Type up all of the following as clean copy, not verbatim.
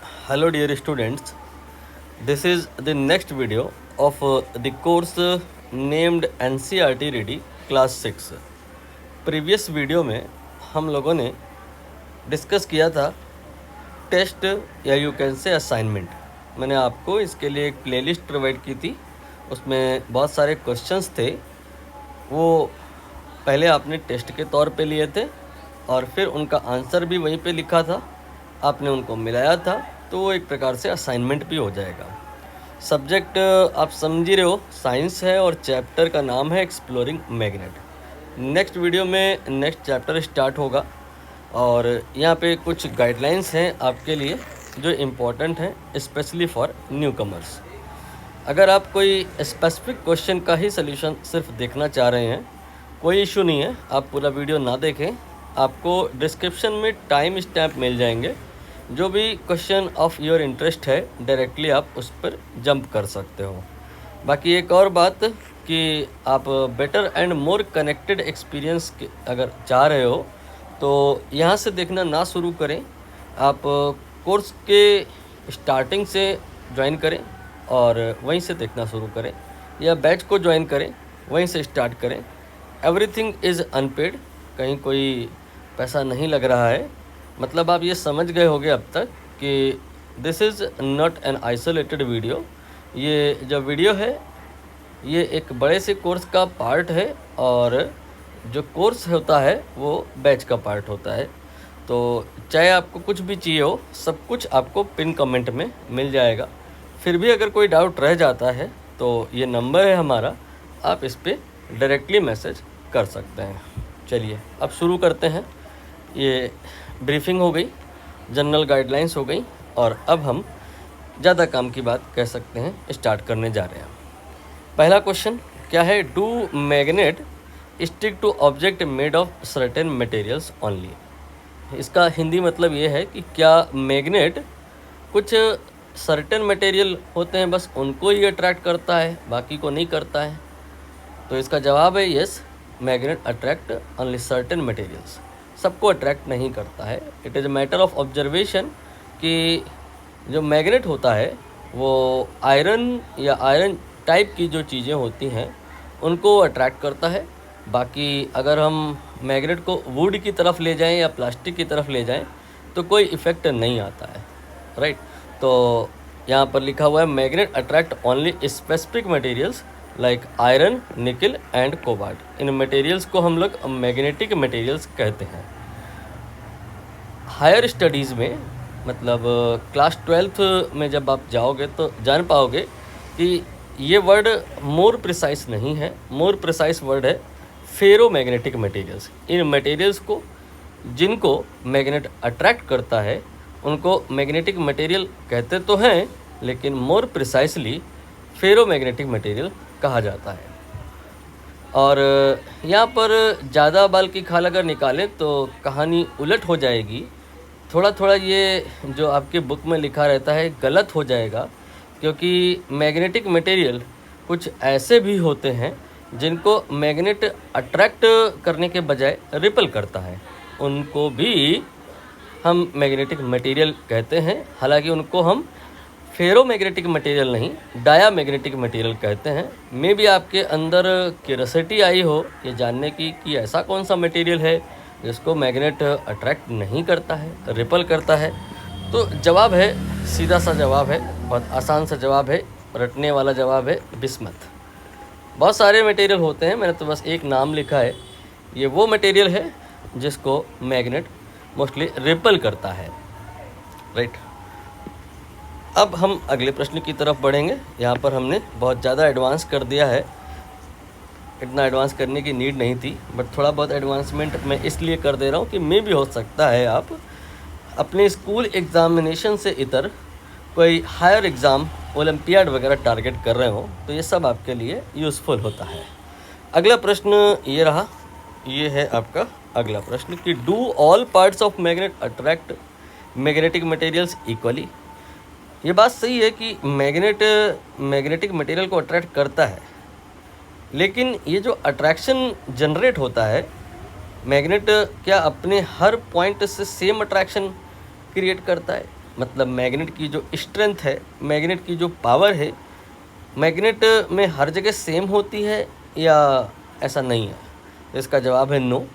Hello dear students, this is the next video of the course named NCERT Ready Class 6. Previous video में हम लोगों ने discuss किया था टेस्ट या यू कैन से असाइनमेंट। मैंने आपको इसके लिए एक प्लेलिस्ट प्रोवाइड की थी, उसमें बहुत सारे क्वेश्चंस थे। वो पहले आपने टेस्ट के तौर पे लिए थे और फिर उनका आंसर भी वहीं पे लिखा था, आपने उनको मिलाया था, तो वो एक प्रकार से असाइनमेंट भी हो जाएगा। सब्जेक्ट आप समझ ही रहे हो, साइंस है और चैप्टर का नाम है एक्सप्लोरिंग मैग्नेट। नेक्स्ट वीडियो में नेक्स्ट चैप्टर स्टार्ट होगा और यहाँ पे कुछ गाइडलाइंस हैं आपके लिए जो इम्पोर्टेंट हैं, स्पेशली फॉर न्यू कमर्स। अगर आप कोई स्पेसिफिक क्वेश्चन का ही सल्यूशन सिर्फ देखना चाह रहे हैं, कोई इशू नहीं है, आप पूरा वीडियो ना देखें, आपको डिस्क्रिप्शन में टाइम स्टैम्प मिल जाएंगे। जो भी क्वेश्चन ऑफ योर इंटरेस्ट है डायरेक्टली आप उस पर जंप कर सकते हो। बाकी एक और बात कि आप better and more connected experience अगर चाह रहे हो तो यहाँ से देखना ना शुरू करें, आप कोर्स के स्टार्टिंग से ज्वाइन करें और वहीं से देखना शुरू करें, या बैच को ज्वाइन करें, वहीं से स्टार्ट करें। एवरीथिंग इज़ अनपेड, कहीं कोई पैसा नहीं लग रहा है। मतलब आप ये समझ गए होंगे अब तक कि this is not an isolated video. ये जो वीडियो है ये एक बड़े से कोर्स का पार्ट है और जो कोर्स होता है वो बैच का पार्ट होता है। तो चाहे आपको कुछ भी चाहिए हो, सब कुछ आपको पिन कमेंट में मिल जाएगा। फिर भी अगर कोई डाउट रह जाता है तो ये नंबर है हमारा, आप इस पर डायरेक्टली मैसेज कर सकते हैं। चलिए अब शुरू करते हैं। ये ब्रीफिंग हो गई, जनरल गाइडलाइंस हो गई और अब हम ज़्यादा काम की बात कह सकते हैं, स्टार्ट करने जा रहे हैं। पहला क्वेश्चन क्या है? Do magnet stick to object made of certain materials only. इसका हिंदी मतलब ये है कि क्या मैग्नेट कुछ सर्टेन मटेरियल होते हैं बस उनको ही अट्रैक्ट करता है, बाकी को नहीं करता है? तो इसका जवाब है yes, magnet attract only certain materials, सबको अट्रैक्ट नहीं करता है। It is a matter of observation कि जो मैग्नेट होता है वो आयरन या आयरन टाइप की जो चीज़ें होती हैं उनको अट्रैक्ट करता है। बाकी अगर हम मैग्नेट को वुड की तरफ ले जाएं या प्लास्टिक की तरफ ले जाएं तो कोई इफ़ेक्ट नहीं आता है, राइट। तो यहाँ पर लिखा हुआ है magnet attract only specific materials like iron, निकल एंड कोबाल्ट। इन मटेरियल्स को हम लोग मैग्नेटिक मटेरियल्स कहते हैं। हायर स्टडीज़ में मतलब क्लास 12th में जब आप जाओगे तो जान पाओगे कि ये वर्ड मोर प्रिसाइज नहीं है, मोर प्रिसाइज वर्ड है फेरो मैग्नेटिक मटेरियल्स। इन मटेरियल्स को जिनको मैग्नेट अट्रैक्ट करता है उनको मैग्नेटिक मटेरियल कहते तो हैं, लेकिन मोर प्रिसाइसली फेरो मैग्नेटिक मटेरियल कहा जाता है। और यहाँ पर ज़्यादा बाल की खाल अगर निकालें तो कहानी उलट हो जाएगी। थोड़ा थोड़ा ये जो आपके बुक में लिखा रहता है गलत हो जाएगा, क्योंकि मैग्नेटिक मटेरियल कुछ ऐसे भी होते हैं जिनको मैग्नेट अट्रैक्ट करने के बजाय रिपल करता है, उनको भी हम मैग्नेटिक मटेरियल कहते हैं। हालांकि उनको हम फेरो मैग्नेटिक मटेरियल नहीं, डाया मैग्नेटिक मटेरियल कहते हैं। मे भी आपके अंदर क्यूरियोसिटी आई हो ये जानने की कि ऐसा कौन सा मटेरियल है जिसको मैग्नेट अट्रैक्ट नहीं करता है, रिपल करता है। तो जवाब है, सीधा सा जवाब है, बहुत आसान सा जवाब है, रटने वाला जवाब है बिस्मथ। बहुत सारे मटेरियल होते हैं, मैंने तो बस एक नाम लिखा है। ये वो मटेरियल है जिसको मैग्नेट मोस्टली रिपल करता है, राइट। अब हम अगले प्रश्न की तरफ बढ़ेंगे। यहाँ पर हमने बहुत ज़्यादा एडवांस कर दिया है, इतना एडवांस करने की नीड नहीं थी, बट थोड़ा बहुत एडवांसमेंट मैं इसलिए कर दे रहा हूँ कि मे भी हो सकता है आप अपने स्कूल एग्ज़ामिनेशन से इतर कोई हायर एग्ज़ाम, ओलंपियाड वगैरह टारगेट कर रहे हो, तो ये सब आपके लिए यूज़फुल होता है। अगला प्रश्न ये रहा, ये है आपका अगला प्रश्न कि do all parts of magnet attract magnetic materials equally. ये बात सही है कि मैग्नेट मैग्नेटिक मटेरियल को अट्रैक्ट करता है, लेकिन ये जो अट्रैक्शन जनरेट होता है, मैग्नेट क्या अपने हर पॉइंट से सेम अट्रैक्शन क्रिएट करता है? मतलब मैग्नेट की जो स्ट्रेंथ है, मैग्नेट की जो पावर है, मैग्नेट में हर जगह सेम होती है या ऐसा नहीं है? तो इसका जवाब है no.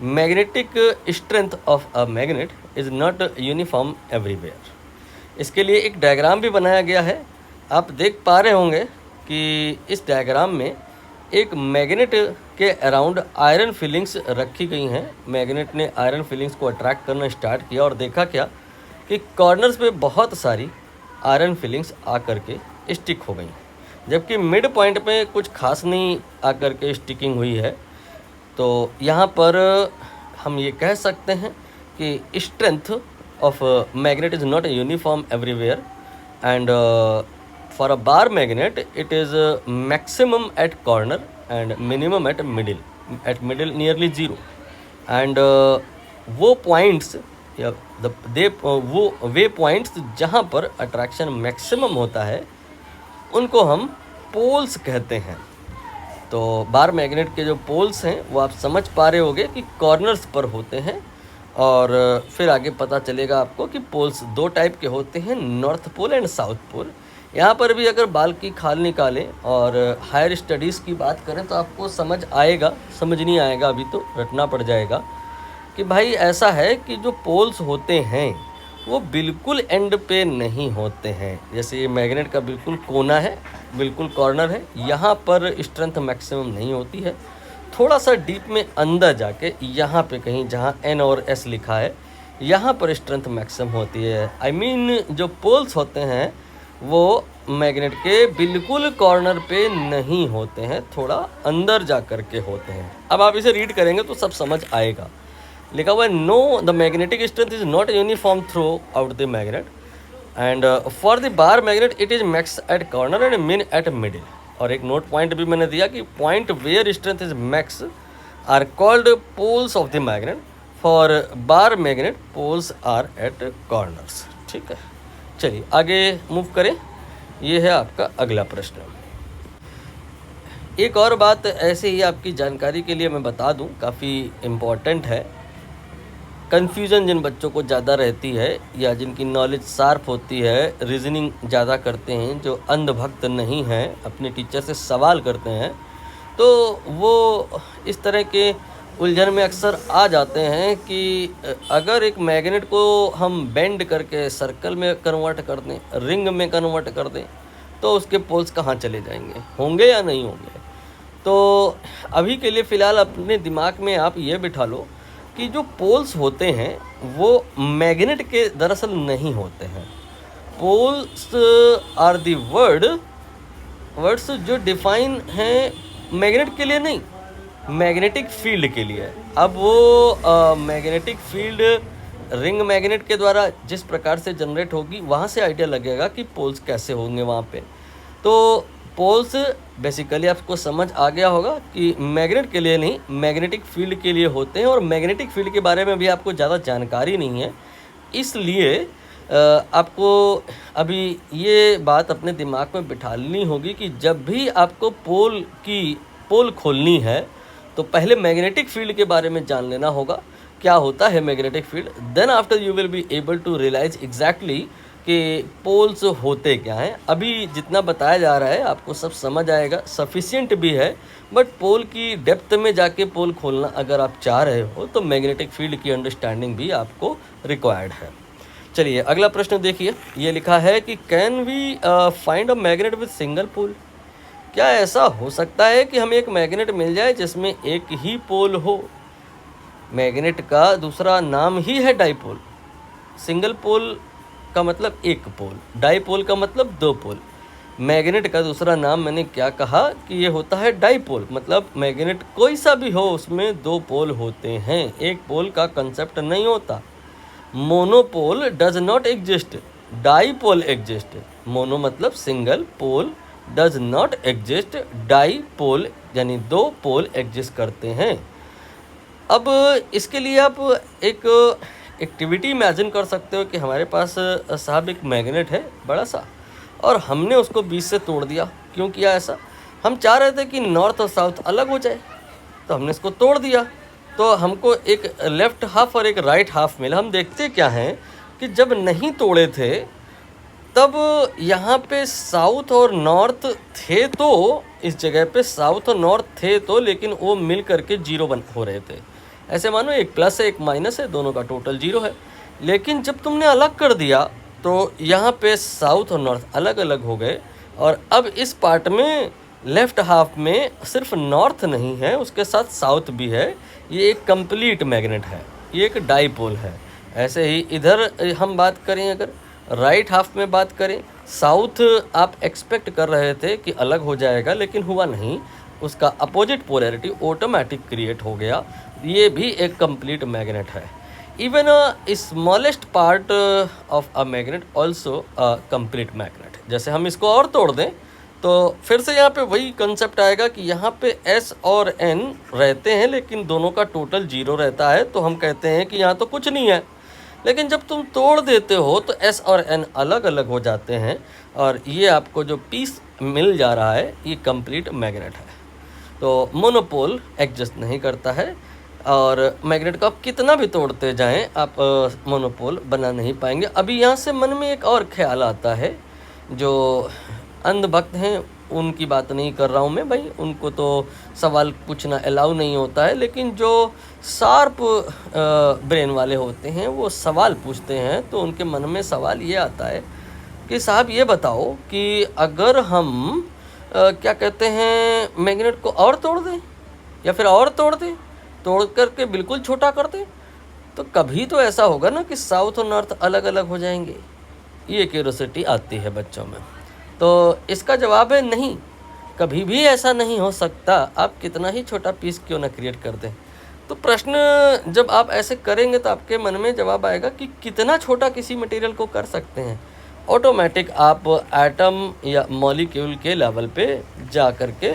Magnetic strength of a magnet is not uniform everywhere. इसके लिए एक डायग्राम भी बनाया गया है। आप देख पा रहे होंगे कि इस डायग्राम में एक मैग्नेट के अराउंड आयरन फिलिंग्स रखी गई हैं। मैग्नेट ने आयरन फिलिंग्स को अट्रैक्ट करना स्टार्ट किया और देखा क्या कि कॉर्नर्स पे बहुत सारी आयरन फिलिंग्स आकर के स्टिक हो गई, जबकि मिड पॉइंट पे कुछ खास नहीं आकर के स्टिकिंग हुई है। तो यहाँ पर हम ये कह सकते हैं कि strength of magnet is not uniform everywhere and for a bar magnet it is maximum at corner and minimum at middle nearly zero and वो पॉइंट्स या वो वे पॉइंट्स जहाँ पर अट्रैक्शन मैक्सिमम होता है उनको हम पोल्स कहते हैं। तो बार मैग्नेट के जो पोल्स हैं वो आप समझ पा रहे होंगे कि कॉर्नर्स पर होते हैं और फिर आगे पता चलेगा आपको कि पोल्स दो टाइप के होते हैं, north pole and south pole. यहाँ पर भी अगर बाल की खाल निकालें और हायर स्टडीज़ की बात करें तो आपको समझ आएगा, समझ नहीं आएगा अभी तो रटना पड़ जाएगा कि भाई ऐसा है कि जो पोल्स होते हैं वो बिल्कुल एंड पे नहीं होते हैं। जैसे ये मैग्नेट का बिल्कुल कोना है, बिल्कुल कॉर्नर है, यहाँ पर स्ट्रेंथ मैक्सिमम नहीं होती है। थोड़ा सा डीप में अंदर जाके यहाँ पे कहीं जहाँ एन और एस लिखा है यहाँ पर स्ट्रेंथ मैक्सिमम होती है। आई मीन जो पोल्स होते हैं वो मैग्नेट के बिल्कुल कॉर्नर पे नहीं होते हैं, थोड़ा अंदर जा कर के होते हैं। अब आप इसे रीड करेंगे तो सब समझ आएगा। लिखा हुआ है no the magnetic strength is not uniform throughout the magnet and for the bar magnet it is max at corner and min at middle. और एक नोट पॉइंट भी मैंने दिया कि point where strength is max are called poles of the magnet, for bar magnet poles are at corners. ठीक है, चलिए आगे मूव करें। ये है आपका अगला प्रश्न। एक और बात ऐसे ही आपकी जानकारी के लिए मैं बता दूं, काफ़ी इम्पॉर्टेंट है। कन्फ्यूज़न जिन बच्चों को ज़्यादा रहती है या जिनकी नॉलेज शार्प होती है, रीजनिंग ज़्यादा करते हैं, जो अंधभक्त नहीं हैं, अपने टीचर से सवाल करते हैं, तो वो इस तरह के उलझन में अक्सर आ जाते हैं कि अगर एक मैग्नेट को हम बेंड करके सर्कल में कन्वर्ट कर दें, रिंग में कन्वर्ट कर दें, तो उसके पोल्स कहाँ चले जाएंगे, होंगे या नहीं होंगे। तो अभी के लिए फ़िलहाल अपने दिमाग में आप ये बिठा लो कि जो पोल्स होते हैं वो मैग्नेट के दरअसल नहीं होते हैं। पोल्स आर दी वर्ड्स जो डिफाइन हैं मैग्नेट के लिए नहीं, मैग्नेटिक फील्ड के लिए। अब वो मैग्नेटिक फील्ड रिंग मैग्नेट के द्वारा जिस प्रकार से जनरेट होगी वहाँ से आइडिया लगेगा कि पोल्स कैसे होंगे वहाँ पे। तो पोल्स बेसिकली आपको समझ आ गया होगा कि मैग्नेट के लिए नहीं, मैग्नेटिक फील्ड के लिए होते हैं। और मैग्नेटिक फील्ड के बारे में भी आपको ज़्यादा जानकारी नहीं है, इसलिए आपको अभी ये बात अपने दिमाग में बिठानी होगी कि जब भी आपको पोल खोलनी है तो पहले मैग्नेटिक फील्ड के बारे में जान लेना होगा, क्या होता है magnetic field. Then after you will be able to realise exactly कि पोल्स होते क्या हैं। अभी जितना बताया जा रहा है आपको सब समझ आएगा, सफिशिएंट भी है, बट पोल की डेप्थ में जाके पोल खोलना अगर आप चाह रहे हो तो मैग्नेटिक फील्ड की अंडरस्टैंडिंग भी आपको रिक्वायर्ड है। चलिए अगला प्रश्न देखिए, ये लिखा है कि can we find a magnet with single pole. क्या ऐसा हो सकता है कि हमें एक मैग्नेट मिल जाए जिसमें एक ही पोल हो। मैग्नेट का दूसरा नाम ही है डाइपोल। सिंगल पोल का मतलब एक पोल, डाइपोल का मतलब दो पोल। मैग्नेट का दूसरा नाम मैंने क्या कहा कि ये होता है डाइपोल, मतलब मैग्नेट कोई सा भी हो उसमें दो पोल होते हैं, एक पोल का कंसेप्ट नहीं होता। Monopole does not exist, dipole exist. Mono मतलब single, pole does not exist, dipole यानी दो पोल एग्जिस्ट करते हैं। अब इसके लिए आप एक एक्टिविटी इमेजिन कर सकते हो कि हमारे पास साहब एक मैग्नेट है बड़ा सा और हमने उसको बीच से तोड़ दिया। क्यों किया ऐसा? हम चाह रहे थे कि नॉर्थ और साउथ अलग हो जाए, तो हमने इसको तोड़ दिया, तो हमको एक लेफ़्ट हाफ और एक राइट हाफ मिला। हम देखते क्या हैं कि जब नहीं तोड़े थे तब यहाँ पे साउथ और नॉर्थ थे, तो इस जगह पे साउथ और नॉर्थ थे तो, लेकिन वो मिल करके जीरो हो रहे थे। ऐसे मानो एक प्लस है एक माइनस है, दोनों का टोटल जीरो है। लेकिन जब तुमने अलग कर दिया तो यहाँ पे साउथ और नॉर्थ अलग अलग हो गए, और अब इस पार्ट में लेफ्ट हाफ में सिर्फ नॉर्थ नहीं है, उसके साथ साउथ भी है। ये एक कंप्लीट मैग्नेट है, ये एक डाईपोल है। ऐसे ही इधर हम बात करें, अगर राइट हाफ में बात करें, साउथ आप एक्सपेक्ट कर रहे थे कि अलग हो जाएगा, लेकिन हुआ नहीं, उसका अपोजिट पोलैरिटी ऑटोमेटिक क्रिएट हो गया। ये भी एक कंप्लीट मैग्नेट है। Even smallest part of a magnet also a complete magnet. जैसे हम इसको और तोड़ दें तो फिर से यहाँ पे वही कंसेप्ट आएगा कि यहाँ पे S और N रहते हैं, लेकिन दोनों का टोटल जीरो रहता है, तो हम कहते हैं कि यहाँ तो कुछ नहीं है। लेकिन जब तुम तोड़ देते हो तो S और N अलग अलग हो जाते हैं, और ये आपको जो पीस मिल जा रहा है ये कंप्लीट मैग्नेट है। तो मोनोपोल एग्जिस्ट नहीं करता है, और मैग्नेट को आप कितना भी तोड़ते जाएं आप मोनोपोल बना नहीं पाएंगे। अभी यहाँ से मन में एक और ख्याल आता है, जो अंधभक्त हैं उनकी बात नहीं कर रहा हूँ मैं भाई, उनको तो सवाल पूछना अलाउ नहीं होता है, लेकिन जो शार्प ब्रेन वाले होते हैं वो सवाल पूछते हैं, तो उनके मन में सवाल ये आता है कि साहब ये बताओ कि अगर हम क्या कहते हैं मैग्नेट को और तोड़ दें, या फिर और तोड़ दें, तोड़ करके बिल्कुल छोटा कर दें, तो कभी तो ऐसा होगा ना कि साउथ और नॉर्थ अलग अलग हो जाएंगे। ये क्यूरोसिटी आती है बच्चों में। तो इसका जवाब है नहीं, कभी भी ऐसा नहीं हो सकता, आप कितना ही छोटा पीस क्यों ना क्रिएट कर दें। तो प्रश्न जब आप ऐसे करेंगे तो आपके मन में जवाब आएगा कि कितना छोटा किसी मटेरियल को कर सकते हैं। ऑटोमेटिक आप एटम या मॉलिक्यूल के लेवल पे जा कर के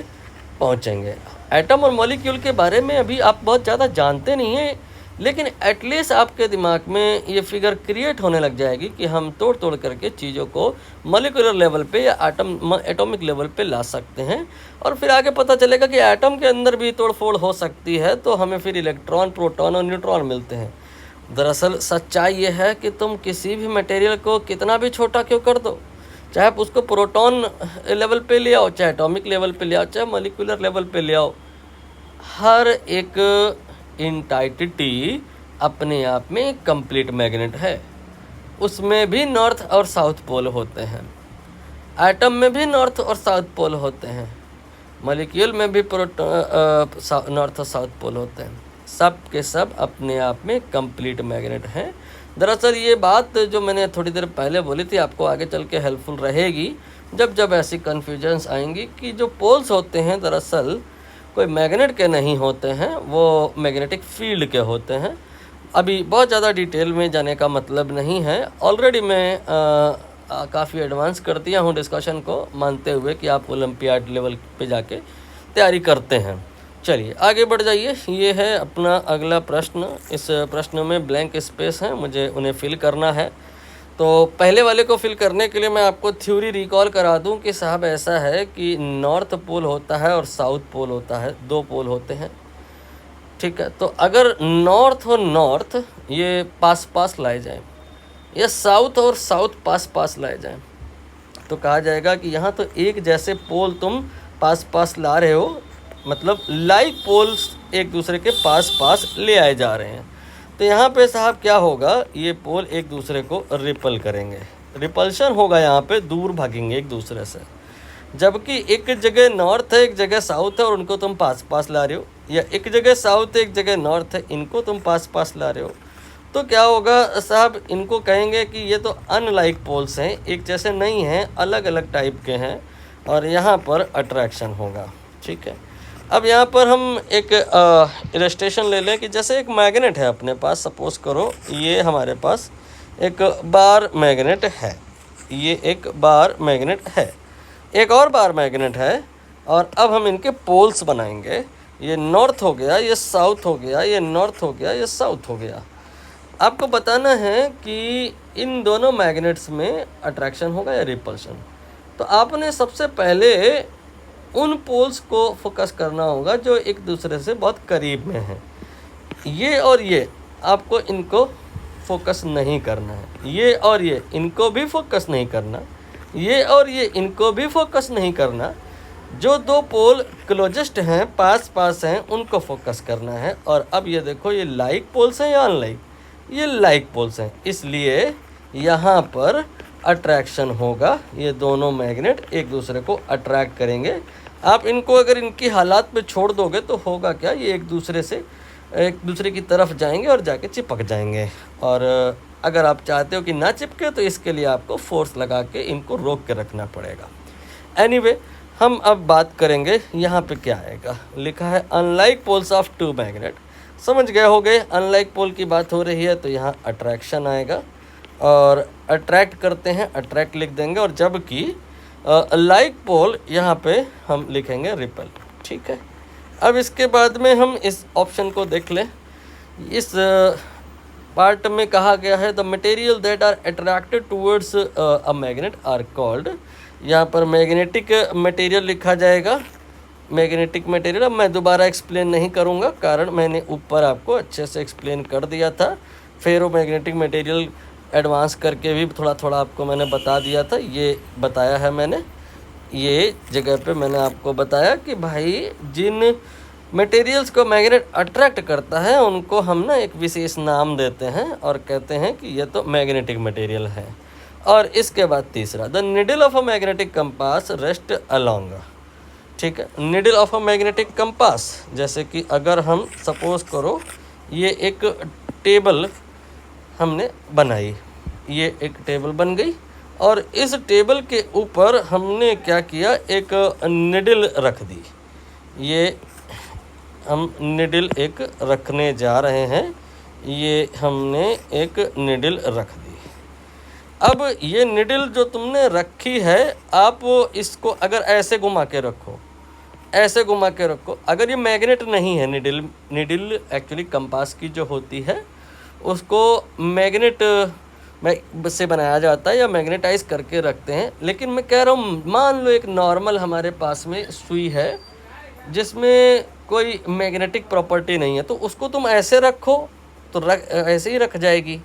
पहुँचेंगे। एटम और मॉलिक्यूल के बारे में अभी आप बहुत ज़्यादा जानते नहीं हैं, लेकिन एटलीस्ट आपके दिमाग में ये फिगर क्रिएट होने लग जाएगी कि हम तोड़ तोड़ करके चीज़ों को मॉलिक्यूलर लेवल पे या एटॉमिक लेवल पे ला सकते हैं। और फिर आगे पता चलेगा कि एटम के अंदर भी तोड़ फोड़ हो सकती है, तो हमें फिर इलेक्ट्रॉन, प्रोटॉन और न्यूट्रॉन मिलते हैं। दरअसल सच्चाई ये है कि तुम किसी भी मटेरियल को कितना भी छोटा क्यों कर दो, चाहे आप उसको प्रोटॉन लेवल पे ले आओ, चाहे एटॉमिक लेवल पे ले आओ, चाहे मॉलिक्यूलर लेवल पे ले आओ, हर एक एंटिटी अपने आप में एक कंप्लीट मैग्नेट है। उसमें भी नॉर्थ और साउथ पोल होते हैं, एटम में भी नॉर्थ और साउथ पोल होते हैं, मॉलिक्यूल में भी नॉर्थ और साउथ पोल होते हैं। सब के सब अपने आप में कंप्लीट मैग्नेट हैं। दरअसल ये बात जो मैंने थोड़ी देर पहले बोली थी आपको आगे चल के हेल्पफुल रहेगी, जब जब ऐसी कन्फ्यूजन्स आएंगी कि जो पोल्स होते हैं दरअसल कोई मैग्नेट के नहीं होते हैं, वो मैग्नेटिक फील्ड के होते हैं। अभी बहुत ज़्यादा डिटेल में जाने का मतलब नहीं है, ऑलरेडी मैं काफ़ी एडवांस कर दिया हूँ डिस्कशन को, मानते हुए कि आप ओलंपियाड लेवल पे जाके तैयारी करते हैं। चलिए आगे बढ़ जाइए। ये है अपना अगला प्रश्न। इस प्रश्न में ब्लैंक स्पेस हैं, मुझे उन्हें फिल करना है। तो पहले वाले को फिल करने के लिए मैं आपको थ्योरी रिकॉल करा दूं कि साहब ऐसा है कि नॉर्थ पोल होता है और साउथ पोल होता है, दो पोल होते हैं, ठीक है। तो अगर नॉर्थ और नॉर्थ ये पास पास लाए जाएं, या साउथ और साउथ पास पास लाए जाएं, तो कहा जाएगा कि यहाँ तो एक जैसे पोल तुम पास पास ला रहे हो, मतलब लाइक पोल्स एक दूसरे के पास पास ले आए जा रहे हैं। तो यहाँ पे साहब क्या होगा, ये पोल एक दूसरे को रिपल करेंगे, रिपल्शन होगा, यहाँ पे दूर भागेंगे एक दूसरे से। जबकि एक जगह नॉर्थ है एक जगह साउथ है और उनको तुम पास पास ला रहे हो, या एक जगह साउथ है एक जगह नॉर्थ है, इनको तुम पास पास ला रहे हो, तो क्या होगा साहब, इनको कहेंगे कि ये तो अनलाइक पोल्स हैं, एक जैसे नहीं हैं, अलग अलग टाइप के हैं, और यहाँ पर अट्रैक्शन होगा, ठीक है। अब यहाँ पर हम एक इलस्ट्रेशन ले लें कि जैसे एक मैग्नेट है अपने पास, सपोज़ करो ये हमारे पास एक बार मैग्नेट है, ये एक बार मैग्नेट है, एक और बार मैग्नेट है, और अब हम इनके पोल्स बनाएंगे। ये नॉर्थ हो गया, ये साउथ हो गया, ये नॉर्थ हो गया, ये साउथ हो गया। आपको बताना है कि इन दोनों मैग्नेट्स में अट्रैक्शन होगा या रिपल्शन। तो आपने सबसे पहले उन पोल्स को फोकस करना होगा जो एक दूसरे से बहुत करीब में हैं, ये और ये, आपको इनको फोकस नहीं करना है, ये और ये इनको भी फोकस नहीं करना, ये और ये इनको भी फोकस नहीं करना। जो दो पोल क्लोजेस्ट हैं, पास पास हैं, उनको फोकस करना है। और अब ये देखो, ये लाइक पोल्स हैं या अनलाइक, ये लाइक पोल्स हैं, इसलिए यहाँ पर अट्रैक्शन होगा। ये दोनों मैग्नेट एक दूसरे को अट्रैक्ट करेंगे। आप इनको अगर इनकी हालात पे छोड़ दोगे तो होगा क्या, ये एक दूसरे की तरफ जाएंगे और जाके चिपक जाएंगे। और अगर आप चाहते हो कि ना चिपके तो इसके लिए आपको फोर्स लगा के इनको रोक के रखना पड़ेगा। एनीवे, हम अब बात करेंगे यहाँ पे क्या आएगा। लिखा है unlike poles of two magnet. समझ गए होगे, अनलाइक पोल की बात हो रही है तो यहाँ अट्रैक्शन आएगा और अट्रैक्ट करते हैं, अट्रैक्ट लिख देंगे। और जबकि लाइक पोल यहाँ पे हम लिखेंगे रिपेल। ठीक है, अब इसके बाद में हम इस ऑप्शन को देख लें। इस पार्ट में कहा गया है the material that are attracted towards a magnet are called. यहाँ पर मैग्नेटिक मटेरियल लिखा जाएगा, मैग्नेटिक मटेरियल। अब मैं दोबारा एक्सप्लेन नहीं करूँगा, कारण मैंने ऊपर आपको अच्छे से एक्सप्लेन कर दिया था। फेरो मैग्नेटिक मटेरियल एडवांस करके भी थोड़ा थोड़ा आपको मैंने बता दिया था। ये बताया है मैंने, ये जगह पे मैंने आपको बताया कि भाई जिन मटेरियल्स को मैग्नेट अट्रैक्ट करता है उनको हम ना एक विशेष नाम देते हैं और कहते हैं कि ये तो मैग्नेटिक मटेरियल है। और इसके बाद तीसरा, the needle of a magnetic compass rest along. ठीक है, needle of a magnetic compass, जैसे कि अगर हम सपोज करो ये एक टेबल हमने बनाई, ये एक टेबल बन गई और इस टेबल के ऊपर हमने क्या किया, एक निडल रख दी। ये हम निडल एक रखने जा रहे हैं, ये हमने एक निडल रख दी। अब ये निडल जो तुमने रखी है, आप इसको अगर ऐसे घुमा के रखो, ऐसे घुमा के रखो, अगर ये मैग्नेट नहीं है, निडल एक्चुअली कंपास की जो होती है उसको मैग्नेट से बनाया जाता है या मैग्नेटाइज करके रखते हैं। लेकिन मैं कह रहा हूँ, मान लो एक नॉर्मल हमारे पास में सुई है जिसमें कोई मैग्नेटिक प्रॉपर्टी नहीं है, तो उसको तुम ऐसे रखो तो ऐसे ही रख जाएगी,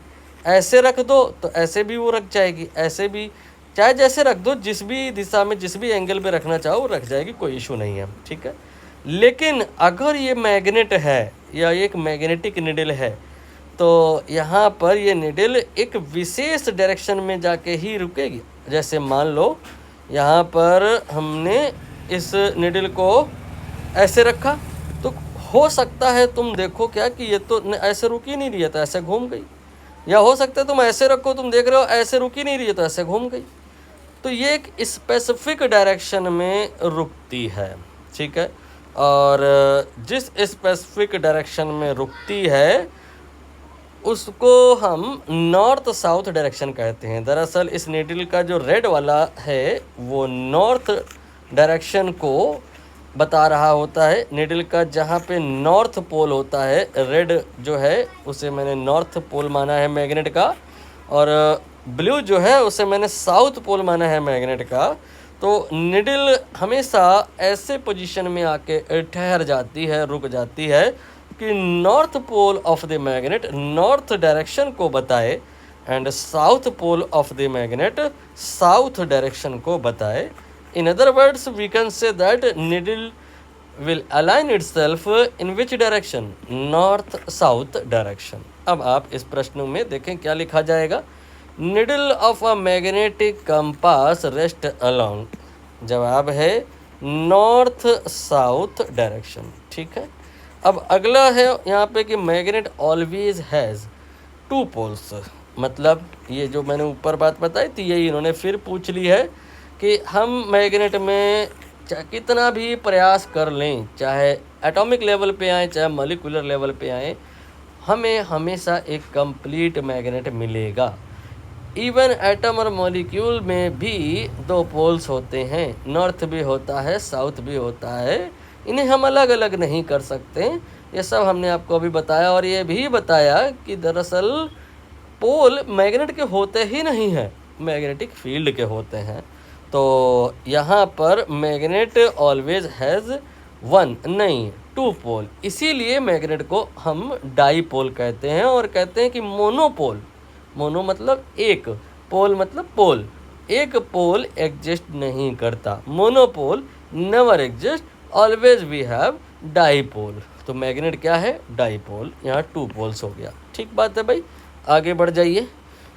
ऐसे रख दो तो ऐसे भी वो रख जाएगी, ऐसे भी चाहे जैसे रख दो, जिस भी दिशा में जिस भी एंगल पे रखना चाहो वो रख जाएगी, कोई इशू नहीं है। ठीक है, लेकिन अगर ये मैग्नेट है या एक मैग्नेटिक निडल है तो यहाँ पर ये निडल एक विशेष डायरेक्शन में जाके ही रुकेगी। जैसे मान लो यहाँ पर हमने इस निडल को ऐसे रखा, तो हो सकता है तुम देखो क्या कि ये तो ऐसे रुक ही नहीं रही है तो ऐसे घूम गई, या हो सकता है तुम ऐसे रखो, तुम देख रहे हो ऐसे रुक ही नहीं रही है तो ऐसे घूम गई। तो ये एक स्पेसिफिक डायरेक्शन में रुकती है। ठीक है, और जिस स्पेसिफिक डायरेक्शन में रुकती है उसको हम नॉर्थ साउथ डायरेक्शन कहते हैं। दरअसल इस निडल का जो रेड वाला है वो नॉर्थ डायरेक्शन को बता रहा होता है। निडल का जहाँ पे नॉर्थ पोल होता है, रेड जो है उसे मैंने नॉर्थ पोल माना है मैग्नेट का, और ब्लू जो है उसे मैंने साउथ पोल माना है मैग्नेट का। तो निडल हमेशा ऐसे पोजीशन में आके ठहर जाती है, रुक जाती है कि north pole of the magnet north direction को बताए and south pole of the magnet south direction को बताए। In other words, we can say that needle will align itself in which direction? North South direction. अब आप इस प्रश्न में देखें क्या लिखा जाएगा। Needle of a magnetic compass rest along. जवाब है नॉर्थ साउथ डायरेक्शन। ठीक है, अब अगला है यहाँ पे कि magnet always has two poles. मतलब ये जो मैंने ऊपर बात बताई थी यही इन्होंने फिर पूछ ली है कि हम मैग्नेट में कितना भी प्रयास कर लें, चाहे एटॉमिक लेवल पे आए चाहे मॉलिक्यूलर लेवल पे आए, हमें हमेशा एक कंप्लीट मैग्नेट मिलेगा। इवन एटम और मॉलिक्यूल में भी दो पोल्स होते हैं, नॉर्थ भी होता है साउथ भी होता है, इन्हें हम अलग अलग नहीं कर सकते। ये सब हमने आपको अभी बताया, और ये भी बताया कि दरअसल पोल मैग्नेट के होते ही नहीं हैं, मैग्नेटिक फील्ड के होते हैं। तो यहाँ पर मैग्नेट ऑलवेज हैज़ वन नहीं टू पोल, इसीलिए मैग्नेट को हम डाईपोल कहते हैं और कहते हैं कि मोनोपोल मोनो मतलब एक, पोल मतलब पोल, एक पोल एग्जिस्ट नहीं करता, monopole never exist, always we have dipole. तो मैग्नेट क्या है? डाईपोल। यहाँ टू पोल्स हो गया। ठीक बात है भाई, आगे बढ़ जाइए,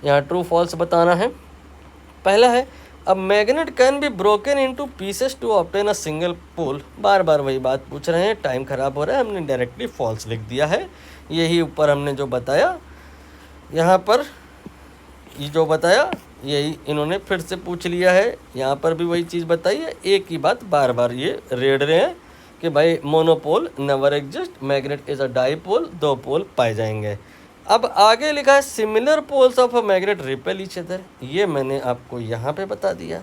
यहाँ ट्रू फॉल्स बताना है। पहला है अब magnet can be broken into pieces to obtain a single pole. बार बार वही बात पूछ रहे हैं, टाइम खराब हो रहा है, हमने डायरेक्टली फॉल्स लिख दिया है। यही ऊपर हमने जो बताया, यहाँ पर ये जो बताया यही इन्होंने फिर से पूछ लिया है, यहाँ पर भी वही चीज़ बताई है। एक ही बात बार बार ये रेड़ रहे हैं कि भाई monopole never exist, magnet is a dipole, दो पोल पाए जाएंगे। अब आगे लिखा है similar poles of a magnet repel each other. ये मैंने आपको यहाँ पे बता दिया,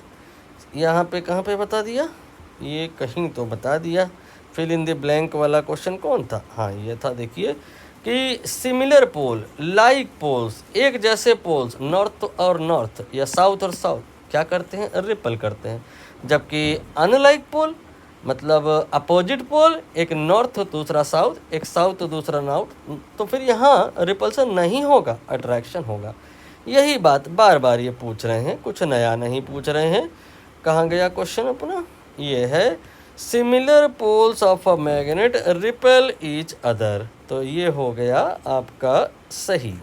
यहाँ पे कहाँ पे बता दिया? ये कहीं तो बता दिया। फिल इन द ब्लैंक वाला क्वेश्चन कौन था? हाँ ये था, देखिए कि सिमिलर पोल लाइक पोल्स, एक जैसे पोल्स नॉर्थ और नॉर्थ या साउथ और साउथ क्या करते हैं? रिपल करते हैं। जबकि अनलाइक पोल मतलब अपोजिट पोल, एक नॉर्थ दूसरा साउथ, एक साउथ दूसरा नॉर्थ, तो फिर यहाँ रिपल्सन नहीं होगा, अट्रैक्शन होगा। यही बात बार बार ये पूछ रहे हैं, कुछ नया नहीं पूछ रहे हैं। कहाँ गया क्वेश्चन अपना? ये है similar poles of a magnet repel each other. तो ये हो गया आपका सही।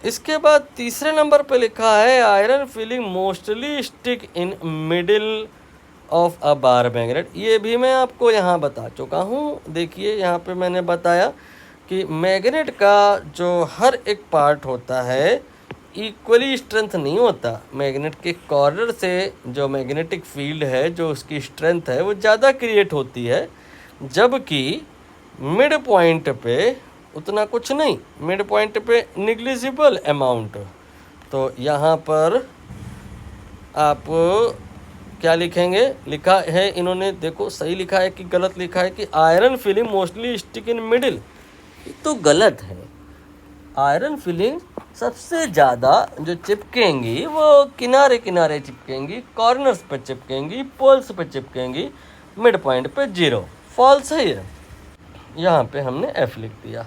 इसके बाद तीसरे नंबर पे लिखा है iron filling mostly stick in middle of a bar magnet. ये भी मैं आपको यहाँ बता चुका हूँ। देखिए यहाँ पे मैंने बताया कि मैग्नेट का जो हर एक पार्ट होता है इक्वली स्ट्रेंथ नहीं होता। मैग्नेट के कॉर्नर से जो मैग्नेटिक फील्ड है, जो उसकी स्ट्रेंथ है, वो ज़्यादा क्रिएट होती है, जबकि मिड पॉइंट पे उतना कुछ नहीं, मिड पॉइंट पे निग्लिजिबल अमाउंट। तो यहाँ पर आप क्या लिखेंगे? लिखा है इन्होंने, देखो सही लिखा है कि गलत लिखा है कि iron filling mostly stick in middle. तो गलत है। आयरन फिलिंग सबसे ज़्यादा जो चिपकेंगी वो किनारे किनारे चिपकेंगी, कॉर्नर्स पे चिपकेंगी, पोल्स पे चिपकेंगी, मिड पॉइंट पे जीरो। फॉल्स है ये, यहाँ पे हमने एफ लिख दिया।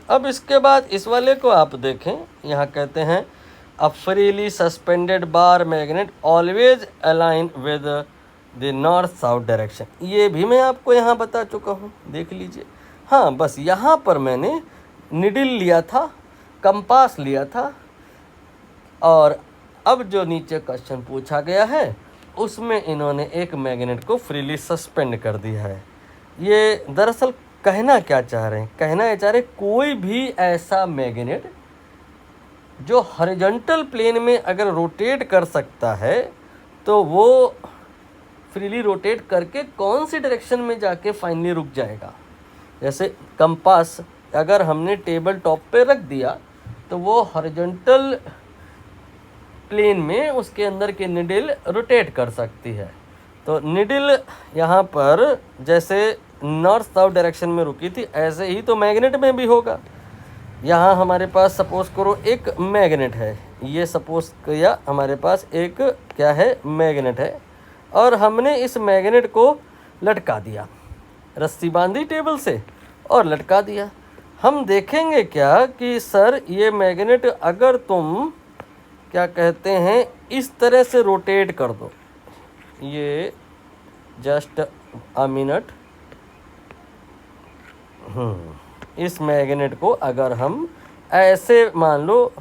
अब इसके बाद इस वाले को आप देखें, यहाँ कहते हैं a freely suspended bar magnet always align with the north south direction. ये भी मैं आपको यहाँ बता चुका हूँ, देख लीजिए। हाँ, बस यहाँ पर मैंने निडिल लिया था, कंपास लिया था, और अब जो नीचे क्वेश्चन पूछा गया है उसमें इन्होंने एक मैग्नेट को फ्रीली सस्पेंड कर दिया है। ये दरअसल कहना क्या चाह रहे हैं? कहना ये चाह रहे कोई भी ऐसा मैग्नेट जो हॉरिजॉन्टल प्लेन में अगर रोटेट कर सकता है तो वो फ्रीली रोटेट करके कौन सी डायरेक्शन में जाके फाइनली रुक जाएगा। जैसे कंपास अगर हमने टेबल टॉप पे रख दिया तो वो हॉरिजॉन्टल प्लेन में उसके अंदर की निडिल रोटेट कर सकती है। तो निडिल यहाँ पर जैसे नॉर्थ साउथ डायरेक्शन में रुकी थी, ऐसे ही तो मैग्नेट में भी होगा। यहाँ हमारे पास सपोज करो एक मैग्नेट है, ये सपोज किया हमारे पास एक क्या है? मैग्नेट है, और हमने इस मैग्नेट को लटका दिया, रस्सी बांधी टेबल से और लटका दिया। हम देखेंगे क्या कि सर ये मैग्नेट अगर तुम क्या कहते हैं इस तरह से रोटेट कर दो, ये जस्ट अ मिनट, इस मैग्नेट को अगर हम ऐसे मान लो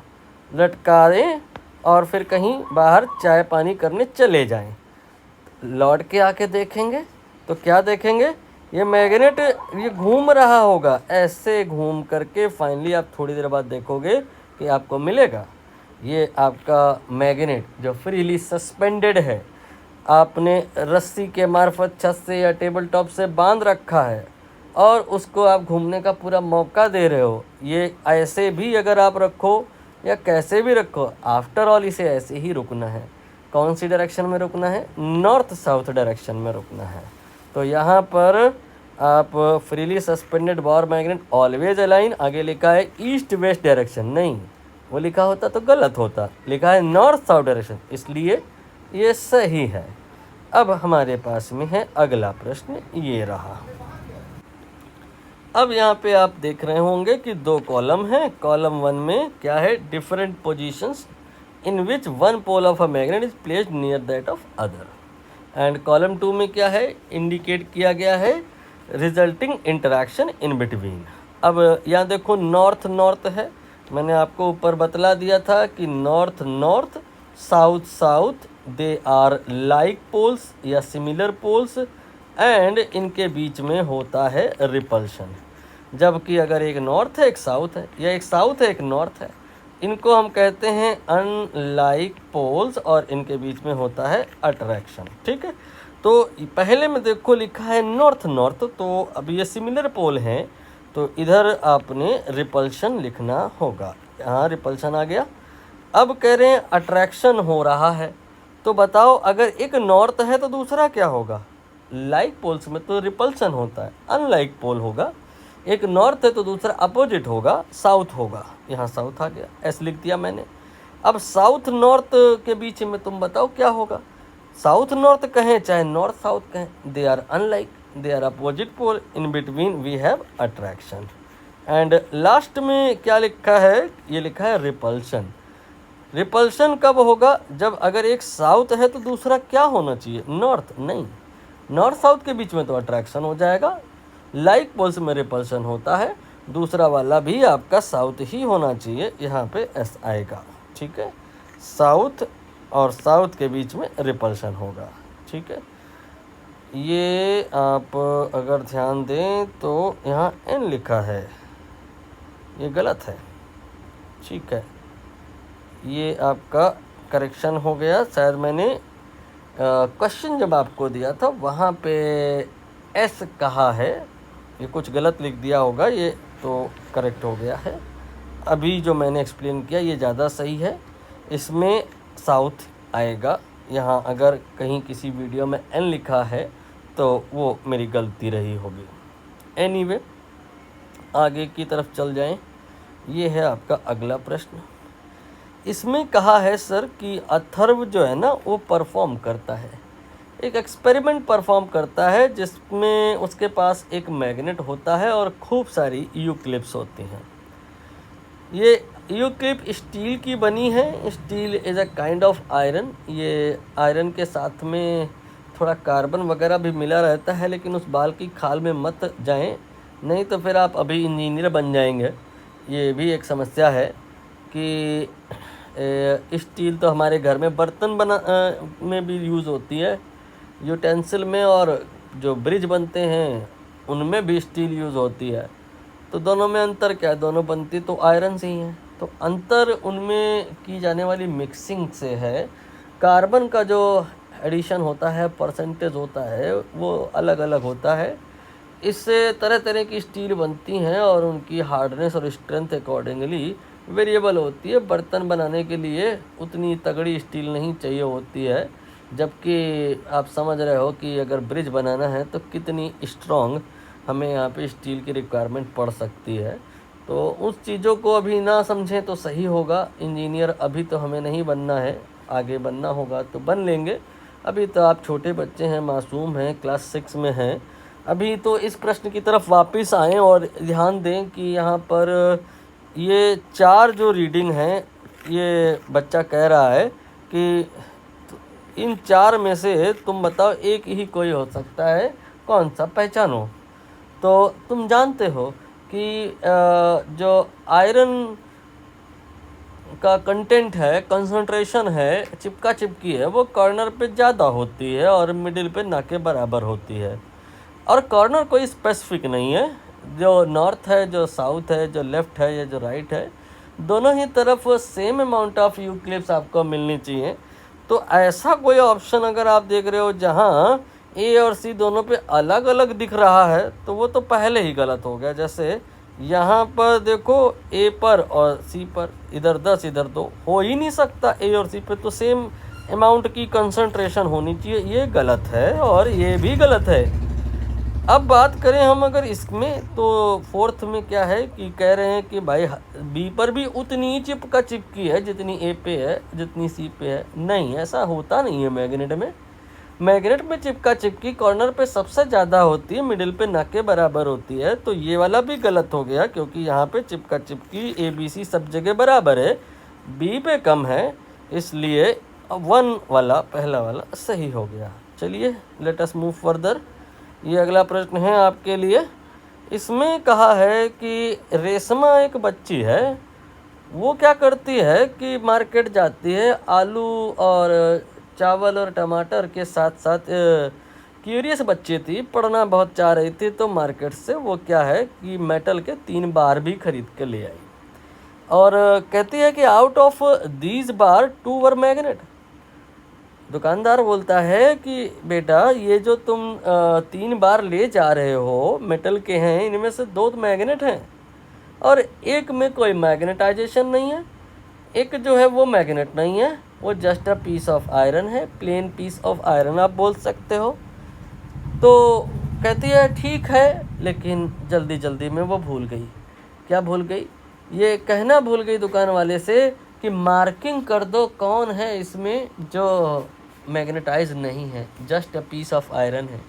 लटका दें और फिर कहीं बाहर चाय पानी करने चले जाएं, लौट के आके देखेंगे तो क्या देखेंगे? ये मैग्नेट ये घूम रहा होगा, ऐसे घूम करके फाइनली आप थोड़ी देर बाद देखोगे कि आपको मिलेगा ये आपका मैग्नेट जो फ्रीली सस्पेंडेड है, आपने रस्सी के मार्फत छत से या टेबल टॉप से बांध रखा है और उसको आप घूमने का पूरा मौका दे रहे हो। ये ऐसे भी अगर आप रखो या कैसे भी रखो, आफ्टर ऑल इसे ऐसे ही रुकना है। कौन सी डायरेक्शन में रुकना है? नॉर्थ साउथ डायरेक्शन में रुकना है। तो यहाँ पर आप freely suspended bar magnet always align, आगे लिखा है ईस्ट वेस्ट डायरेक्शन, नहीं वो लिखा होता तो गलत होता, लिखा है नॉर्थ साउथ डायरेक्शन, इसलिए ये सही है। अब हमारे पास में है अगला प्रश्न, ये रहा। अब यहाँ पे आप देख रहे होंगे कि दो कॉलम हैं। कॉलम 1 में क्या है, different positions in which one pole of a magnet is placed near that of other, and column 2 में क्या है, इंडिकेट किया गया है रिजल्टिंग इंटरैक्शन इन बिटवीन। अब यहाँ देखो नॉर्थ नॉर्थ है, मैंने आपको ऊपर बतला दिया था कि north north, south south, they are like poles या सिमिलर पोल्स, एंड इनके बीच में होता है रिपल्शन। जबकि अगर एक नॉर्थ है एक साउथ है, या एक साउथ है एक नॉर्थ है, इनको हम कहते हैं अनलाइक पोल्स, और इनके बीच में होता है अट्रैक्शन। ठीक है, तो पहले में देखो लिखा है नॉर्थ नॉर्थ, तो अब ये सिमिलर पोल हैं, तो इधर आपने रिपल्शन लिखना होगा। यहाँ रिपल्शन आ गया। अब कह रहे हैं अट्रैक्शन हो रहा है, तो बताओ अगर एक नॉर्थ है तो दूसरा क्या होगा? लाइक पोल्स में तो रिपल्शन होता है, अनलाइक पोल होगा। एक नॉर्थ है तो दूसरा अपोजिट होगा, साउथ होगा। यहाँ साउथ आ गया, ऐसे लिख दिया मैंने। अब साउथ नॉर्थ के बीच में तुम बताओ क्या होगा? साउथ नॉर्थ कहें चाहे नॉर्थ साउथ कहें, they are unlike, they are opposite pole, in between we have attraction. And last में क्या लिखा है? ये लिखा है रिपल्शन। रिपल्शन कब होगा? जब अगर एक साउथ है तो दूसरा क्या होना चाहिए? नॉर्थ। नहीं, नॉर्थ साउथ के बीच में तो अट्रैक्शन हो जाएगा। लाइक पोल्स में रिपल्शन होता है, दूसरा वाला भी आपका साउथ ही होना चाहिए, यहाँ पे एस आएगा। ठीक है, साउथ और साउथ के बीच में रिपल्शन होगा। ठीक है, ये आप अगर ध्यान दें तो यहाँ एन लिखा है, ये गलत है। ठीक है, ये आपका करेक्शन हो गया। शायद मैंने क्वेश्चन जब आपको दिया था वहाँ पे एस कहा है, ये कुछ गलत लिख दिया होगा, ये तो करेक्ट हो गया है। अभी जो मैंने एक्सप्लेन किया ये ज़्यादा सही है, इसमें साउथ आएगा। यहाँ अगर कहीं किसी वीडियो में एन लिखा है तो वो मेरी गलती रही होगी। एनीवे, आगे की तरफ चल जाएं। ये है आपका अगला प्रश्न। इसमें कहा है सर कि अथर्व जो है ना वो परफॉर्म करता है, एक एक्सपेरिमेंट परफॉर्म करता है जिसमें उसके पास एक मैग्नेट होता है और खूब सारी यू क्लिप्स होती हैं। ये यू क्लिप स्टील की बनी है। Steel is a kind of iron. ये आयरन के साथ में थोड़ा कार्बन वगैरह भी मिला रहता है, लेकिन उस बाल की खाल में मत जाएं, नहीं तो फिर आप अभी इंजीनियर बन जाएंगे। ये भी एक समस्या है कि स्टील तो हमारे घर में बर्तन में भी यूज़ होती है, यूटेंसिल में, और जो ब्रिज बनते हैं उनमें भी स्टील यूज़ होती है। तो दोनों में अंतर क्या है? दोनों बनती तो आयरन से ही हैं। तो अंतर उनमें की जाने वाली मिक्सिंग से है। कार्बन का जो एडिशन होता है, परसेंटेज होता है, वो अलग अलग होता है। इससे तरह तरह की स्टील बनती हैं और उनकी हार्डनेस और स्ट्रेंथ अकॉर्डिंगली वेरिएबल होती है। बर्तन बनाने के लिए उतनी तगड़ी स्टील नहीं चाहिए होती है, जबकि आप समझ रहे हो कि अगर ब्रिज बनाना है तो कितनी स्ट्रॉन्ग हमें यहाँ पे स्टील की रिक्वायरमेंट पड़ सकती है। तो उस चीज़ों को अभी ना समझें तो सही होगा। इंजीनियर अभी तो हमें नहीं बनना है, आगे बनना होगा तो बन लेंगे। अभी तो आप छोटे बच्चे हैं, मासूम हैं, क्लास 6 में हैं। अभी तो इस प्रश्न की तरफ वापस आएँ और ध्यान दें कि यहाँ पर ये 4 जो रीडिंग हैं, ये बच्चा कह रहा है कि इन 4 में से तुम बताओ एक ही कोई हो सकता है, कौन सा? पहचानो। तो तुम जानते हो कि जो आयरन का कंटेंट है, कंसंट्रेशन है, चिपका चिपकी है, वो कॉर्नर पे ज़्यादा होती है और मिडिल पे ना के बराबर होती है। और कॉर्नर कोई स्पेसिफिक नहीं है, जो नॉर्थ है, जो साउथ है, जो लेफ़्ट है या जो राइट है, दोनों ही तरफ same amount of you clips आपको मिलनी चाहिए। तो ऐसा कोई ऑप्शन अगर आप देख रहे हो जहाँ ए और सी दोनों पे अलग अलग दिख रहा है तो वो तो पहले ही गलत हो गया। जैसे यहाँ पर देखो, ए पर और सी पर इधर 10 इधर 2 हो ही नहीं सकता। ए और सी पे तो सेम अमाउंट की कंसंट्रेशन होनी चाहिए, ये गलत है और ये भी गलत है। अब बात करें हम अगर इसमें, तो फोर्थ में क्या है कि कह रहे हैं कि भाई बी पर भी उतनी ही चिपका चिपकी है जितनी ए पे है, जितनी सी पे है। नहीं, ऐसा होता नहीं है मैग्नेट में। मैग्नेट में चिपका चिपकी कॉर्नर पे सबसे ज़्यादा होती है, मिडिल पे ना के बराबर होती है। तो ये वाला भी गलत हो गया, क्योंकि यहाँ पे चिपका चिपकी ABC सब जगह बराबर है, B पे कम है, इसलिए 1 वाला पहला वाला सही हो गया। चलिए लेट अस मूव फर्दर। ये अगला प्रश्न है आपके लिए। इसमें कहा है कि रेशमा एक बच्ची है, वो क्या करती है कि मार्केट जाती है, आलू और चावल और टमाटर के साथ साथ क्यूरियस बच्ची थी, पढ़ना बहुत चाह रही थी, तो मार्केट से वो क्या है कि मेटल के 3 बार भी खरीद के ले आई और कहती है कि out of these bar 2 were magnet. दुकानदार बोलता है कि बेटा ये जो तुम 3 बार ले जा रहे हो मेटल के हैं, इनमें से 2 मैग्नेट हैं और एक में कोई मैग्नेटाइजेशन नहीं है, एक जो है वो मैग्नेट नहीं है, वो just a piece of iron है, प्लेन पीस ऑफ आयरन आप बोल सकते हो। तो कहती है ठीक है, लेकिन जल्दी जल्दी में वो भूल गई। क्या भूल गई? ये कहना भूल गई दुकान वाले से कि मार्किंग कर दो कौन है इसमें जो मैग्नेटाइज नहीं है, just a piece of iron है,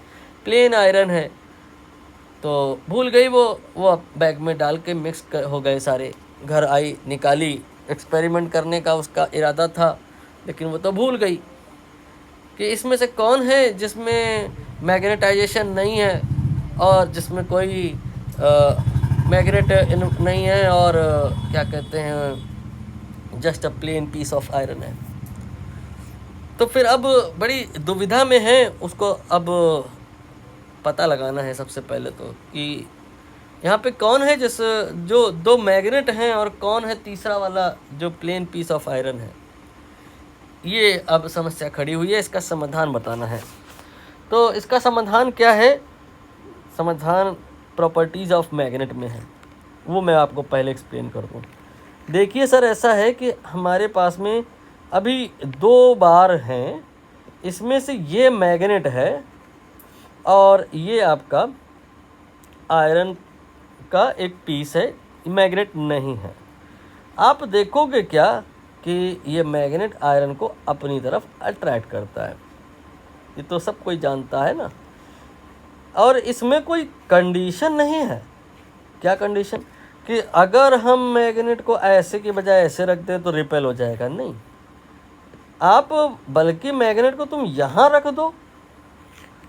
प्लेन आयरन है। तो भूल गई वो बैग में डाल के मिक्स हो गए सारे। घर आई, निकाली, एक्सपेरिमेंट करने का उसका इरादा था, लेकिन वो तो भूल गई कि इसमें से कौन है जिसमें मैग्नेटाइजेशन नहीं है और जिसमें कोई मैग्नेट नहीं है और क्या कहते हैं just a plain piece of iron है। तो फिर अब बड़ी दुविधा में है, उसको अब पता लगाना है सबसे पहले तो कि यहाँ पे कौन है जो 2 मैग्नेट हैं और कौन है तीसरा वाला जो प्लेन पीस ऑफ आयरन है। ये अब समस्या खड़ी हुई है, इसका समाधान बताना है। तो इसका समाधान क्या है? समाधान प्रॉपर्टीज़ ऑफ मैग्नेट में है, वो मैं आपको पहले एक्सप्लेन कर दूँ। देखिए सर, ऐसा है कि हमारे पास में अभी 2 बार हैं, इसमें से ये मैग्नेट है और ये आपका आयरन का एक पीस है, मैग्नेट नहीं है। आप देखोगे क्या कि ये मैग्नेट आयरन को अपनी तरफ अट्रैक्ट करता है, ये तो सब कोई जानता है ना। और इसमें कोई कंडीशन नहीं है। क्या कंडीशन? कि अगर हम मैग्नेट को ऐसे की बजाय ऐसे रख दें तो रिपेल हो जाएगा, नहीं। आप बल्कि मैग्नेट को तुम यहाँ रख दो,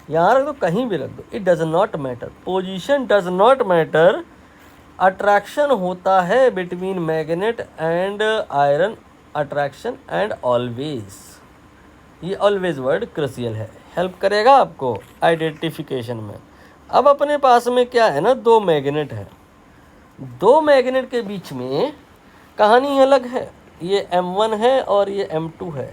यहाँ रख दो, कहीं भी रख दो, it does not matter, position does not matter. Attraction होता है between magnet and iron, attraction and always. ये ऑलवेज वर्ड क्रूशियल है, हेल्प करेगा आपको आइडेंटिफिकेशन में। अब अपने पास में क्या है ना, 2 मैग्नेट है, 2 मैग्नेट के बीच में कहानी अलग है। ये M1 है और ये M2 है।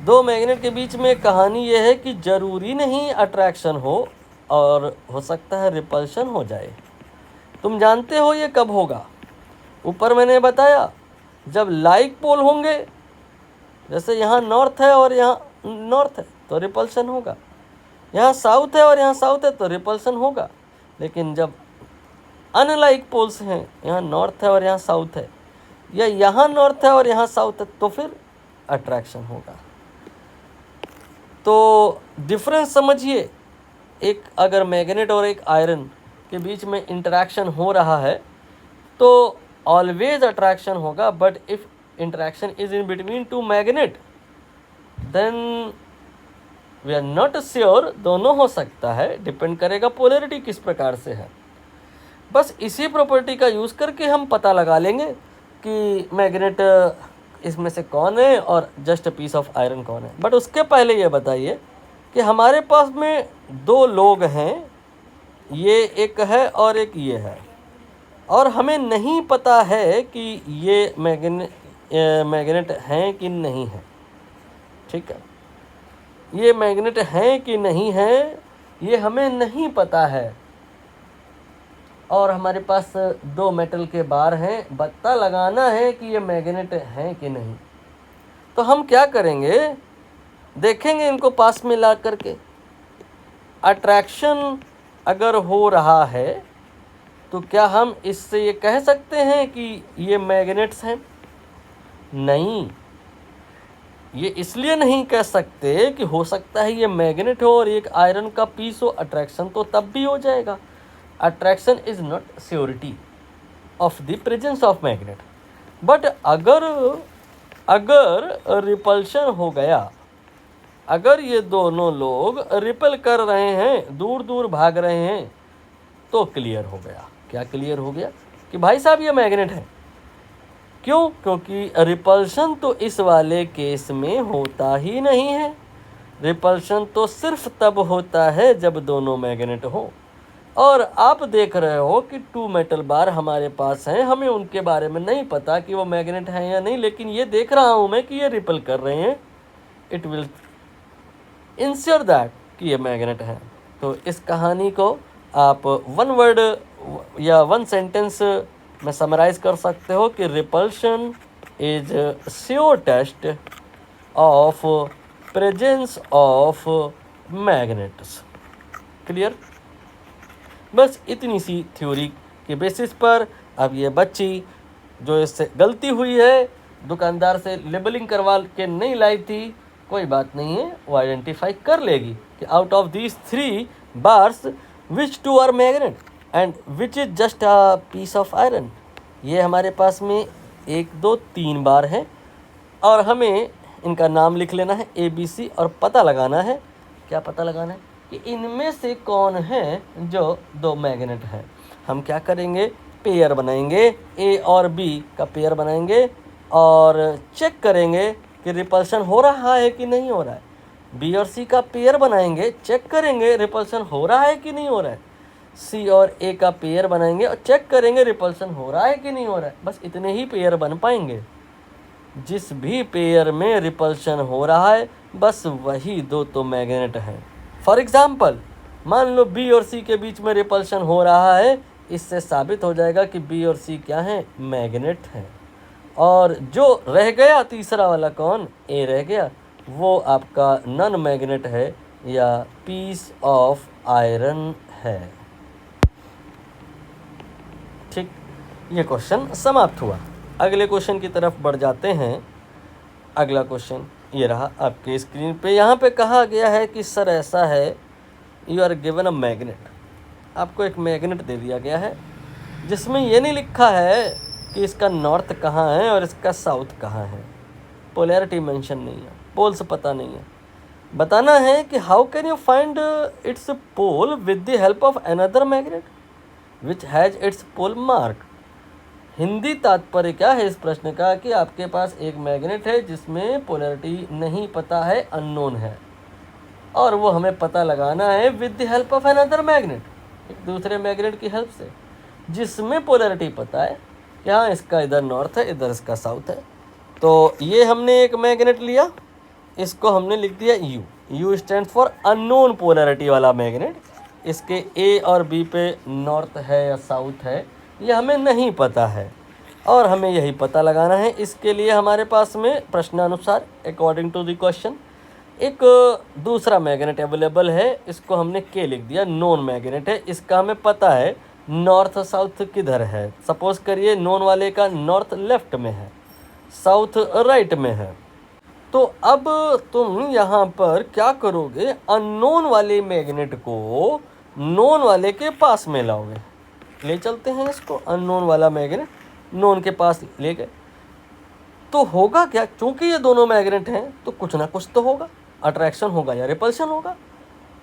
2 मैग्नेट के बीच में कहानी ये है कि ज़रूरी नहीं अट्रैक्शन हो और हो सकता है रिपल्शन हो जाए। तुम जानते हो ये कब होगा? ऊपर मैंने बताया जब लाइक पोल होंगे, जैसे यहाँ नॉर्थ है और यहाँ नॉर्थ है तो रिपल्शन होगा, यहाँ साउथ है और यहाँ साउथ है तो रिपल्शन होगा। लेकिन जब अनलाइक पोल्स हैं, यहाँ नॉर्थ है और यहाँ साउथ है, या यहाँ नॉर्थ है और यहाँ साउथ है, तो फिर अट्रैक्शन होगा। तो डिफरेंस समझिए, एक अगर मैग्नेट और एक आयरन के बीच में इंटरेक्शन हो रहा है तो ऑलवेज अट्रैक्शन होगा, but if interaction is in between 2 magnet then we are not sure. दोनों हो सकता है, डिपेंड करेगा पोलैरिटी किस प्रकार से है। बस इसी प्रॉपर्टी का यूज़ करके हम पता लगा लेंगे कि मैग्नेट इसमें से कौन है और just a piece of iron कौन है। बट उसके पहले ये बताइए कि हमारे पास में 2 लोग हैं, ये एक है और एक ये है, और हमें नहीं पता है कि ये मैग्नेट हैं कि नहीं है। ठीक है, ये मैग्नेट हैं कि नहीं है ये हमें नहीं पता है, और हमारे पास 2 मेटल के बार हैं, पता लगाना है कि ये मैग्नेट हैं कि नहीं। तो हम क्या करेंगे, देखेंगे इनको पास में ला करके। अट्रैक्शन अगर हो रहा है तो क्या हम इससे ये कह सकते हैं कि ये मैग्नेट्स हैं? नहीं। ये इसलिए नहीं कह सकते कि हो सकता है ये मैग्नेट हो और एक आयरन का पीस हो, अट्रैक्शन तो तब भी हो जाएगा। Attraction is not surety of the presence of magnet. But अगर रिपल्शन हो गया, अगर ये दोनों लोग रिपेल कर रहे हैं, दूर दूर भाग रहे हैं, तो क्लियर हो गया। क्या क्लियर हो गया? कि भाई साहब ये मैग्नेट है। क्यों? क्योंकि रिपल्शन तो इस वाले केस में होता ही नहीं है। रिपल्शन तो सिर्फ तब होता है जब दोनों मैग्नेट हो। और आप देख रहे हो कि 2 मेटल बार हमारे पास हैं, हमें उनके बारे में नहीं पता कि वो मैग्नेट हैं या नहीं, लेकिन ये देख रहा हूँ मैं कि ये रिपल कर रहे हैं। इट विल इंश्योर दैट कि ये मैग्नेट है। तो इस कहानी को आप 1 वर्ड या 1 सेंटेंस में समराइज कर सकते हो कि repulsion is sure test of presence of magnets. Clear? बस इतनी सी थ्योरी के बेसिस पर अब ये बच्ची जो इससे गलती हुई है, दुकानदार से लेबलिंग करवा के नहीं लाई थी, कोई बात नहीं है, वो आइडेंटिफाई कर लेगी कि out of these 3 bars which 2 are magnet and which is just a piece of iron. ये हमारे पास में 1 2 3 बार है और हमें इनका नाम लिख लेना है ABC और पता लगाना है। क्या पता लगाना है? कि इनमें से कौन है जो 2 मैग्नेट हैं। हम क्या करेंगे? पेयर बनाएंगे, A और B का पेयर बनाएंगे और चेक करेंगे कि रिपल्शन हो रहा है कि नहीं हो रहा है। B और C का पेयर बनाएंगे, चेक करेंगे रिपल्शन हो रहा है कि नहीं हो रहा है। C और A का पेयर बनाएंगे और चेक करेंगे रिपल्शन हो रहा है कि नहीं हो रहा है। बस इतने ही पेयर बन पाएंगे। जिस भी पेयर में रिपल्शन हो रहा है बस वही 2 तो मैग्नेट हैं। फॉर एग्जाम्पल, मान लो B और C के बीच में रिपल्शन हो रहा है, इससे साबित हो जाएगा कि B और C क्या हैं? मैग्नेट हैं। और जो रह गया तीसरा वाला कौन? A रह गया, वो आपका नॉन मैग्नेट है या पीस ऑफ आयरन है। ठीक, ये क्वेश्चन समाप्त हुआ। अगले क्वेश्चन की तरफ बढ़ जाते हैं। अगला क्वेश्चन ये रहा आपके स्क्रीन पे। यहाँ पे कहा गया है कि सर ऐसा है, you are given a magnet. आपको एक मैग्नेट दे दिया गया है जिसमें ये नहीं लिखा है कि इसका नॉर्थ कहाँ है और इसका साउथ कहाँ है। पोलैरिटी मेंशन नहीं है, पोल्स पता नहीं है। बताना है कि how can you find its pole with the help of another magnet which has its pole mark. Hindi तात्पर्य क्या है इस प्रश्न का? कि आपके पास एक मैग्नेट है जिसमें पोलैरिटी नहीं पता है, अननोन है, और वो हमें पता लगाना है with the help of another magnet, एक दूसरे मैग्नेट की हेल्प से, जिसमें पोलैरिटी पता है कि हाँ इसका इधर नॉर्थ है, इधर इसका साउथ है। तो ये हमने एक मैग्नेट लिया, इसको हमने लिख दिया U। U stand for unknown polarity वाला मैग्नेट। इसके A और B पे नॉर्थ है या साउथ है ये हमें नहीं पता है और हमें यही पता लगाना है। इसके लिए हमारे पास में प्रश्नानुसार अकॉर्डिंग टू द क्वेश्चन एक दूसरा मैग्नेट अवेलेबल है, इसको हमने K लिख दिया, नॉन मैग्नेट है। इसका हमें पता है नॉर्थ साउथ किधर है। सपोज करिए नॉन वाले का नॉर्थ लेफ्ट में है, साउथ राइट में है। तो अब तुम यहाँ पर क्या करोगे? अननोन वाले मैग्नेट को नॉन वाले के पास में लाओगे। ले चलते हैं इसको, अननोन वाला मैग्नेट नॉन के पास ले गए तो होगा क्या? क्योंकि ये दोनों मैग्नेट हैं तो कुछ ना कुछ तो होगा, अट्रैक्शन होगा या रिपल्शन होगा।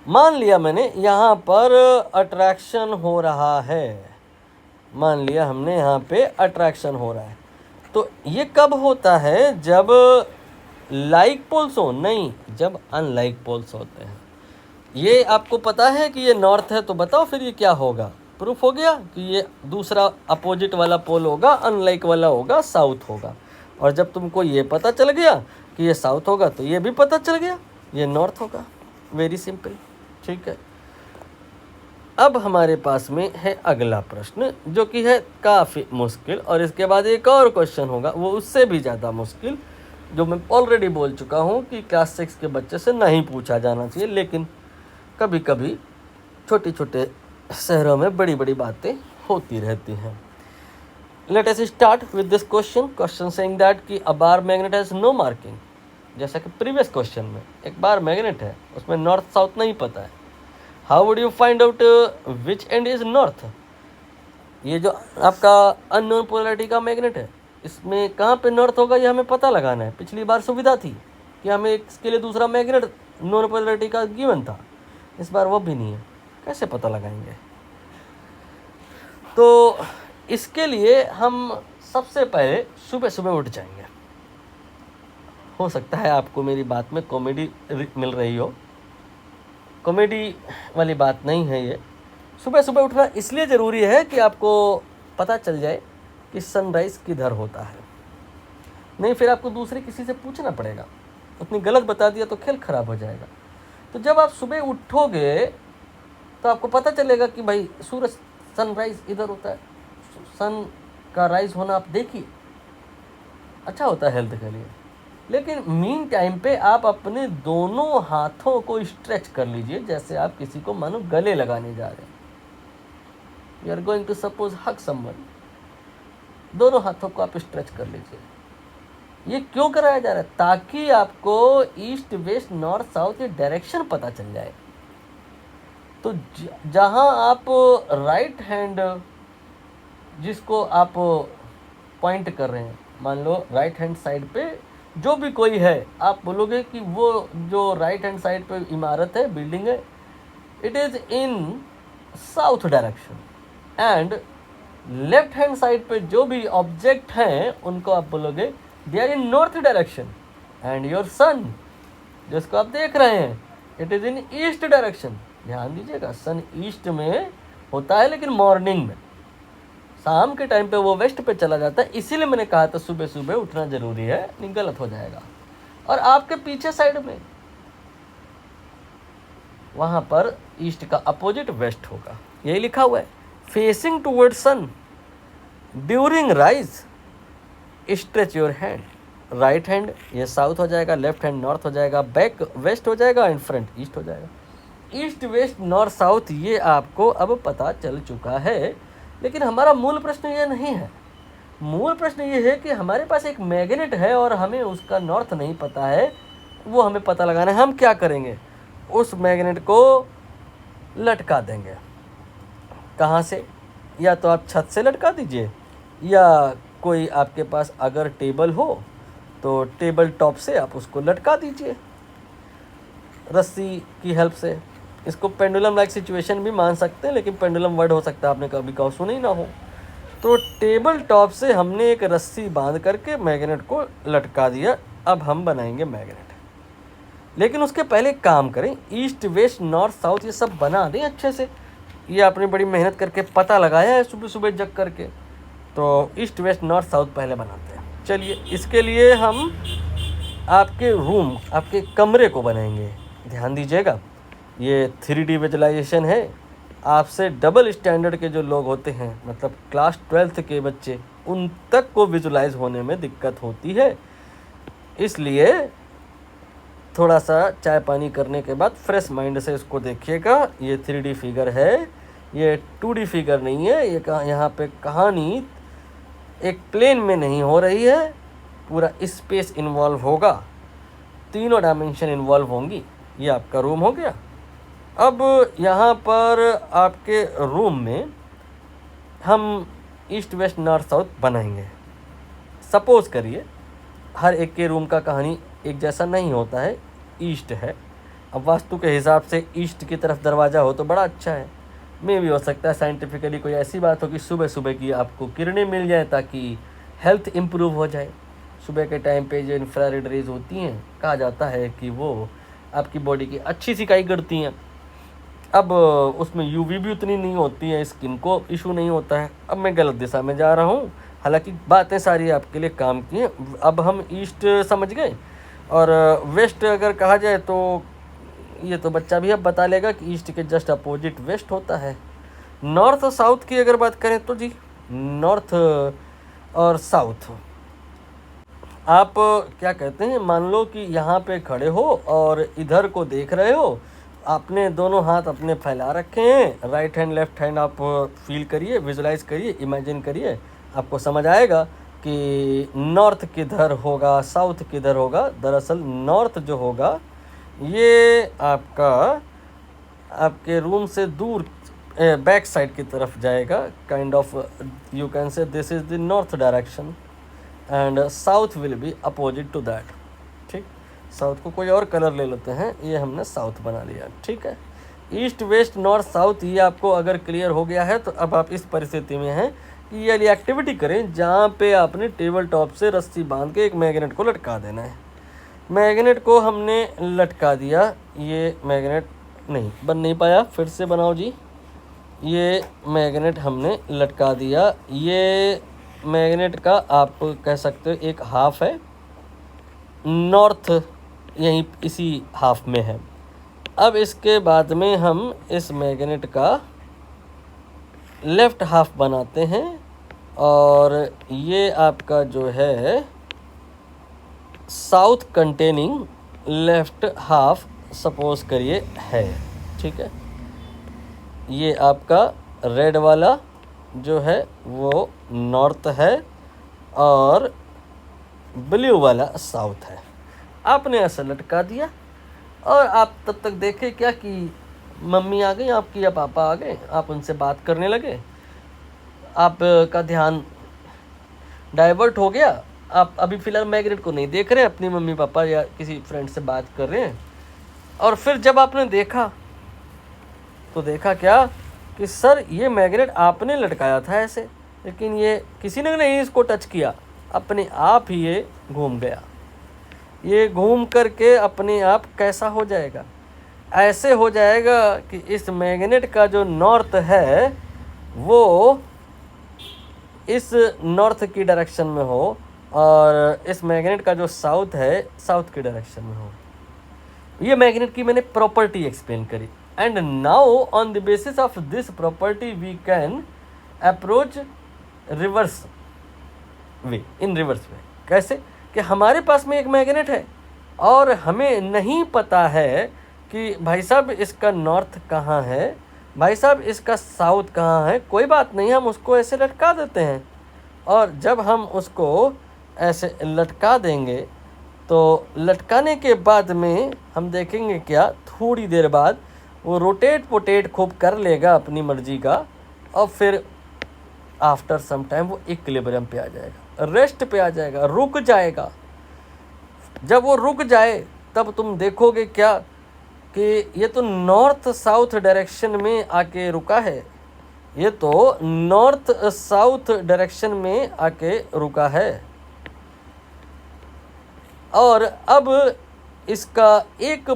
मान लिया मैंने यहाँ पर अट्रैक्शन हो रहा है, मान लिया हमने यहाँ पे अट्रैक्शन हो रहा है। तो ये कब होता है? जब लाइक पोल्स हो? नहीं, जब अनलाइक पोल्स होते हैं। ये आपको पता है कि ये नॉर्थ है, तो बताओ फिर ये क्या होगा? प्रूफ हो गया कि ये दूसरा अपोजिट वाला पोल होगा, अनलाइक वाला होगा, साउथ होगा। और जब तुमको ये पता चल गया कि ये साउथ होगा तो ये भी पता चल गया ये नॉर्थ होगा। Very simple. ठीक है, अब हमारे पास में है अगला प्रश्न जो कि है काफ़ी मुश्किल, और इसके बाद एक और क्वेश्चन होगा वो उससे भी ज़्यादा मुश्किल, जो मैं ऑलरेडी बोल चुका हूँ कि क्लास 6 के बच्चे से नहीं पूछा जाना चाहिए, लेकिन कभी कभी छोटे छोटे शहरों में बड़ी बड़ी बातें होती रहती हैं। Let us start with this question saying that कि a bar magnet has no marking जैसा कि प्रीवियस क्वेश्चन में एक बार मैग्नेट है, उसमें नॉर्थ साउथ नहीं पता है, how would you find out which and is north? ये जो आपका अननोन पोलैरिटी का मैग्नेट है, इसमें कहाँ पे नॉर्थ होगा ये हमें पता लगाना है। पिछली बार सुविधा थी कि हमें इसके लिए दूसरा मैग्नेट नोन पोलैरिटी का गिवन था, इस बार वो भी नहीं है, कैसे पता लगाएंगे? तो इसके लिए हम सबसे पहले सुबह सुबह उठ जाएंगे। हो सकता है आपको मेरी बात में कॉमेडी मिल रही हो, कॉमेडी वाली बात नहीं है ये। सुबह सुबह उठना इसलिए ज़रूरी है कि आपको पता चल जाए कि सनराइज़ किधर होता है, नहीं फिर आपको दूसरे किसी से पूछना पड़ेगा, उसने गलत बता दिया तो खेल ख़राब हो जाएगा। तो जब आप सुबह उठोगे तो आपको पता चलेगा कि भाई सूरज सनराइज़ इधर होता है, सन का राइज होना आप देखिए, अच्छा होता है हेल्थ के लिए। लेकिन मीन टाइम पे आप अपने दोनों हाथों को स्ट्रेच कर लीजिए, जैसे आप किसी को मानो गले लगाने जा रहे हैं। You are going to suppose hug someone, दोनों हाथों को आप स्ट्रेच कर लीजिए। ये क्यों कराया जा रहा है? ताकि आपको ईस्ट वेस्ट नॉर्थ साउथ ये डायरेक्शन पता चल जाए। तो जहां आप राइट हैंड जिसको आप पॉइंट कर रहे हैं, मान लो राइट हैंड साइड पे जो भी कोई है, आप बोलोगे कि वो जो राइट हैंड साइड पे इमारत है, बिल्डिंग है, it is in south direction. And left hand side पे जो भी ऑब्जेक्ट हैं उनको आप बोलोगे they are in north direction. And your sun जिसको आप देख रहे हैं, it is in east direction. ध्यान दीजिएगा, सन ईस्ट में होता है लेकिन मॉर्निंग में, शाम के टाइम पे वो वेस्ट पे चला जाता है। इसीलिए मैंने कहा था सुबह सुबह उठना ज़रूरी है, नहीं गलत हो जाएगा। और आपके पीछे साइड में वहाँ पर ईस्ट का अपोजिट वेस्ट होगा, यही लिखा हुआ है, facing toward sun during rise stretch your hand. Right hand ये साउथ हो जाएगा, लेफ्ट हैंड नॉर्थ हो जाएगा, बैक वेस्ट हो जाएगा एंड फ्रंट ईस्ट हो जाएगा। ईस्ट वेस्ट नॉर्थ साउथ ये आपको अब पता चल चुका है। लेकिन हमारा मूल प्रश्न ये नहीं है, मूल प्रश्न ये है कि हमारे पास एक मैग्नेट है और हमें उसका नॉर्थ नहीं पता है, वो हमें पता लगाना है। हम क्या करेंगे? उस मैग्नेट को लटका देंगे। कहाँ से? या तो आप छत से लटका दीजिए, या कोई आपके पास अगर टेबल हो तो टेबल टॉप से आप उसको लटका दीजिए रस्सी की हेल्प से। इसको पेंडुलम लाइक सिचुएशन भी मान सकते हैं, लेकिन पेंडुलम वर्ड हो सकता है आपने कभी कभी सुना ही ना हो। तो टेबल टॉप से हमने एक रस्सी बांध करके मैग्नेट को लटका दिया। अब हम बनाएंगे मैग्नेट, लेकिन उसके पहले काम करें, ईस्ट वेस्ट नॉर्थ साउथ ये सब बना दें अच्छे से। ये आपने बड़ी मेहनत करके पता लगाया है सुबह सुबह जग करके, तो ईस्ट वेस्ट नॉर्थ साउथ पहले बनाते हैं। चलिए, इसके लिए हम आपके रूम, आपके कमरे को बनाएंगे। ध्यान दीजिएगा, ये 3D विजुलाइजेशन है। आपसे डबल स्टैंडर्ड के जो लोग होते हैं, मतलब क्लास 12th के बच्चे, उन तक को विजुलाइज होने में दिक्कत होती है। इसलिए थोड़ा सा चाय पानी करने के बाद फ्रेश माइंड से इसको देखिएगा। ये 3D फिगर है, ये 2D फिगर नहीं है। ये यहाँ पे कहानी एक प्लेन में नहीं हो रही है, पूरा स्पेस इन्वॉल्व होगा, तीनों डायमेंशन इन्वॉल्व होंगी। ये आपका रूम हो गया। अब यहाँ पर आपके रूम में हम ईस्ट वेस्ट नॉर्थ साउथ बनाएंगे। सपोज़ करिए हर एक के रूम का कहानी एक जैसा नहीं होता है, ईस्ट है। अब वास्तु के हिसाब से ईस्ट की तरफ दरवाज़ा हो तो बड़ा अच्छा है। में भी हो सकता है साइंटिफिकली कोई ऐसी बात हो कि सुबह सुबह की आपको किरणें मिल जाए ताकि हेल्थ इम्प्रूव हो जाए। सुबह के टाइम पे जो इंफ्रारेड रेज होती हैं, कहा जाता है कि वो आपकी बॉडी की अच्छी सिकाई करती हैं। अब उसमें यूवी भी उतनी नहीं होती है, स्किन को इशू नहीं होता है। अब मैं गलत दिशा में जा रहा हूँ, हालांकि बातें सारी आपके लिए काम की हैं। अब हम ईस्ट समझ गए, और वेस्ट अगर कहा जाए तो ये तो बच्चा भी अब बता लेगा कि ईस्ट के जस्ट अपोजिट वेस्ट होता है। नॉर्थ और साउथ की अगर बात करें तो जी, नॉर्थ और साउथ आप क्या कहते हैं, मान लो कि यहाँ पे खड़े हो और इधर को देख रहे हो, आपने दोनों हाथ अपने फैला रखे हैं, राइट हैंड लेफ्ट हैंड आप फील करिए, विजुलाइज करिए, इमेजिन करिए, आपको समझ आएगा। कि नॉर्थ किधर होगा, साउथ किधर होगा। दरअसल नॉर्थ जो होगा ये आपका आपके रूम से दूर बैक साइड की तरफ जाएगा। Kind of you can say this is the north direction and south will be opposite to that. ठीक, साउथ को कोई और कलर ले लेते हैं, ये हमने साउथ बना लिया। ठीक है, ईस्ट वेस्ट नॉर्थ साउथ, ये आपको अगर क्लियर हो गया है तो अब आप इस परिस्थिति में हैं कि ये वाली एक्टिविटी करें जहाँ पे आपने टेबल टॉप से रस्सी बांध के एक मैग्नेट को लटका देना है। मैग्नेट को हमने लटका दिया, ये मैग्नेट नहीं बन नहीं पाया, फिर से बनाओ जी। ये मैग्नेट हमने लटका दिया, ये मैग्नेट का आप कह सकते हो एक हाफ है, नॉर्थ यहीं इसी हाफ में है। अब इसके बाद में हम इस मैग्नेट का लेफ़्ट हाफ बनाते हैं और ये आपका जो है south containing left half suppose करिए है। ठीक है, ये आपका रेड वाला जो है वो नॉर्थ है और ब्लू वाला साउथ है। आपने ऐसा लटका दिया और आप तब तक देखें क्या कि मम्मी आ गई आपकी या पापा आ गए, आप उनसे बात करने लगे, आपका ध्यान डाइवर्ट हो गया। आप अभी फ़िलहाल मैग्नेट को नहीं देख रहे हैं, अपनी मम्मी पापा या किसी फ्रेंड से बात कर रहे हैं। और फिर जब आपने देखा तो देखा क्या कि सर ये मैग्नेट आपने लटकाया था ऐसे, लेकिन ये किसी ने नहीं इसको टच किया, अपने आप ही ये घूम गया। ये घूम करके अपने आप कैसा हो जाएगा, ऐसे हो जाएगा कि इस मैग्नेट का जो नॉर्थ है वो इस नॉर्थ की डायरेक्शन में हो और इस मैग्नेट का जो साउथ है साउथ की डायरेक्शन में हो। ये मैग्नेट की मैंने प्रॉपर्टी एक्सप्लेन करी and now on the basis of this property we can approach reverse way, in reverse way. कैसे कि हमारे पास में एक मैग्नेट है और हमें नहीं पता है कि भाई साहब इसका नॉर्थ कहाँ है, भाई साहब इसका साउथ कहाँ है। कोई बात नहीं, हम उसको ऐसे लटका देते हैं और जब हम उसको ऐसे लटका देंगे तो लटकाने के बाद में हम देखेंगे क्या, थोड़ी देर बाद वो रोटेट पोटेट खूब कर लेगा अपनी मर्जी का और फिर आफ्टर सम टाइम वो इक्विलिब्रियम पे आ जाएगा, रेस्ट पे आ जाएगा, रुक जाएगा। जब वो रुक जाए तब तुम देखोगे क्या कि ये तो नॉर्थ साउथ डायरेक्शन में आके रुका है, ये तो नॉर्थ साउथ डायरेक्शन में आके रुका है। और अब इसका एक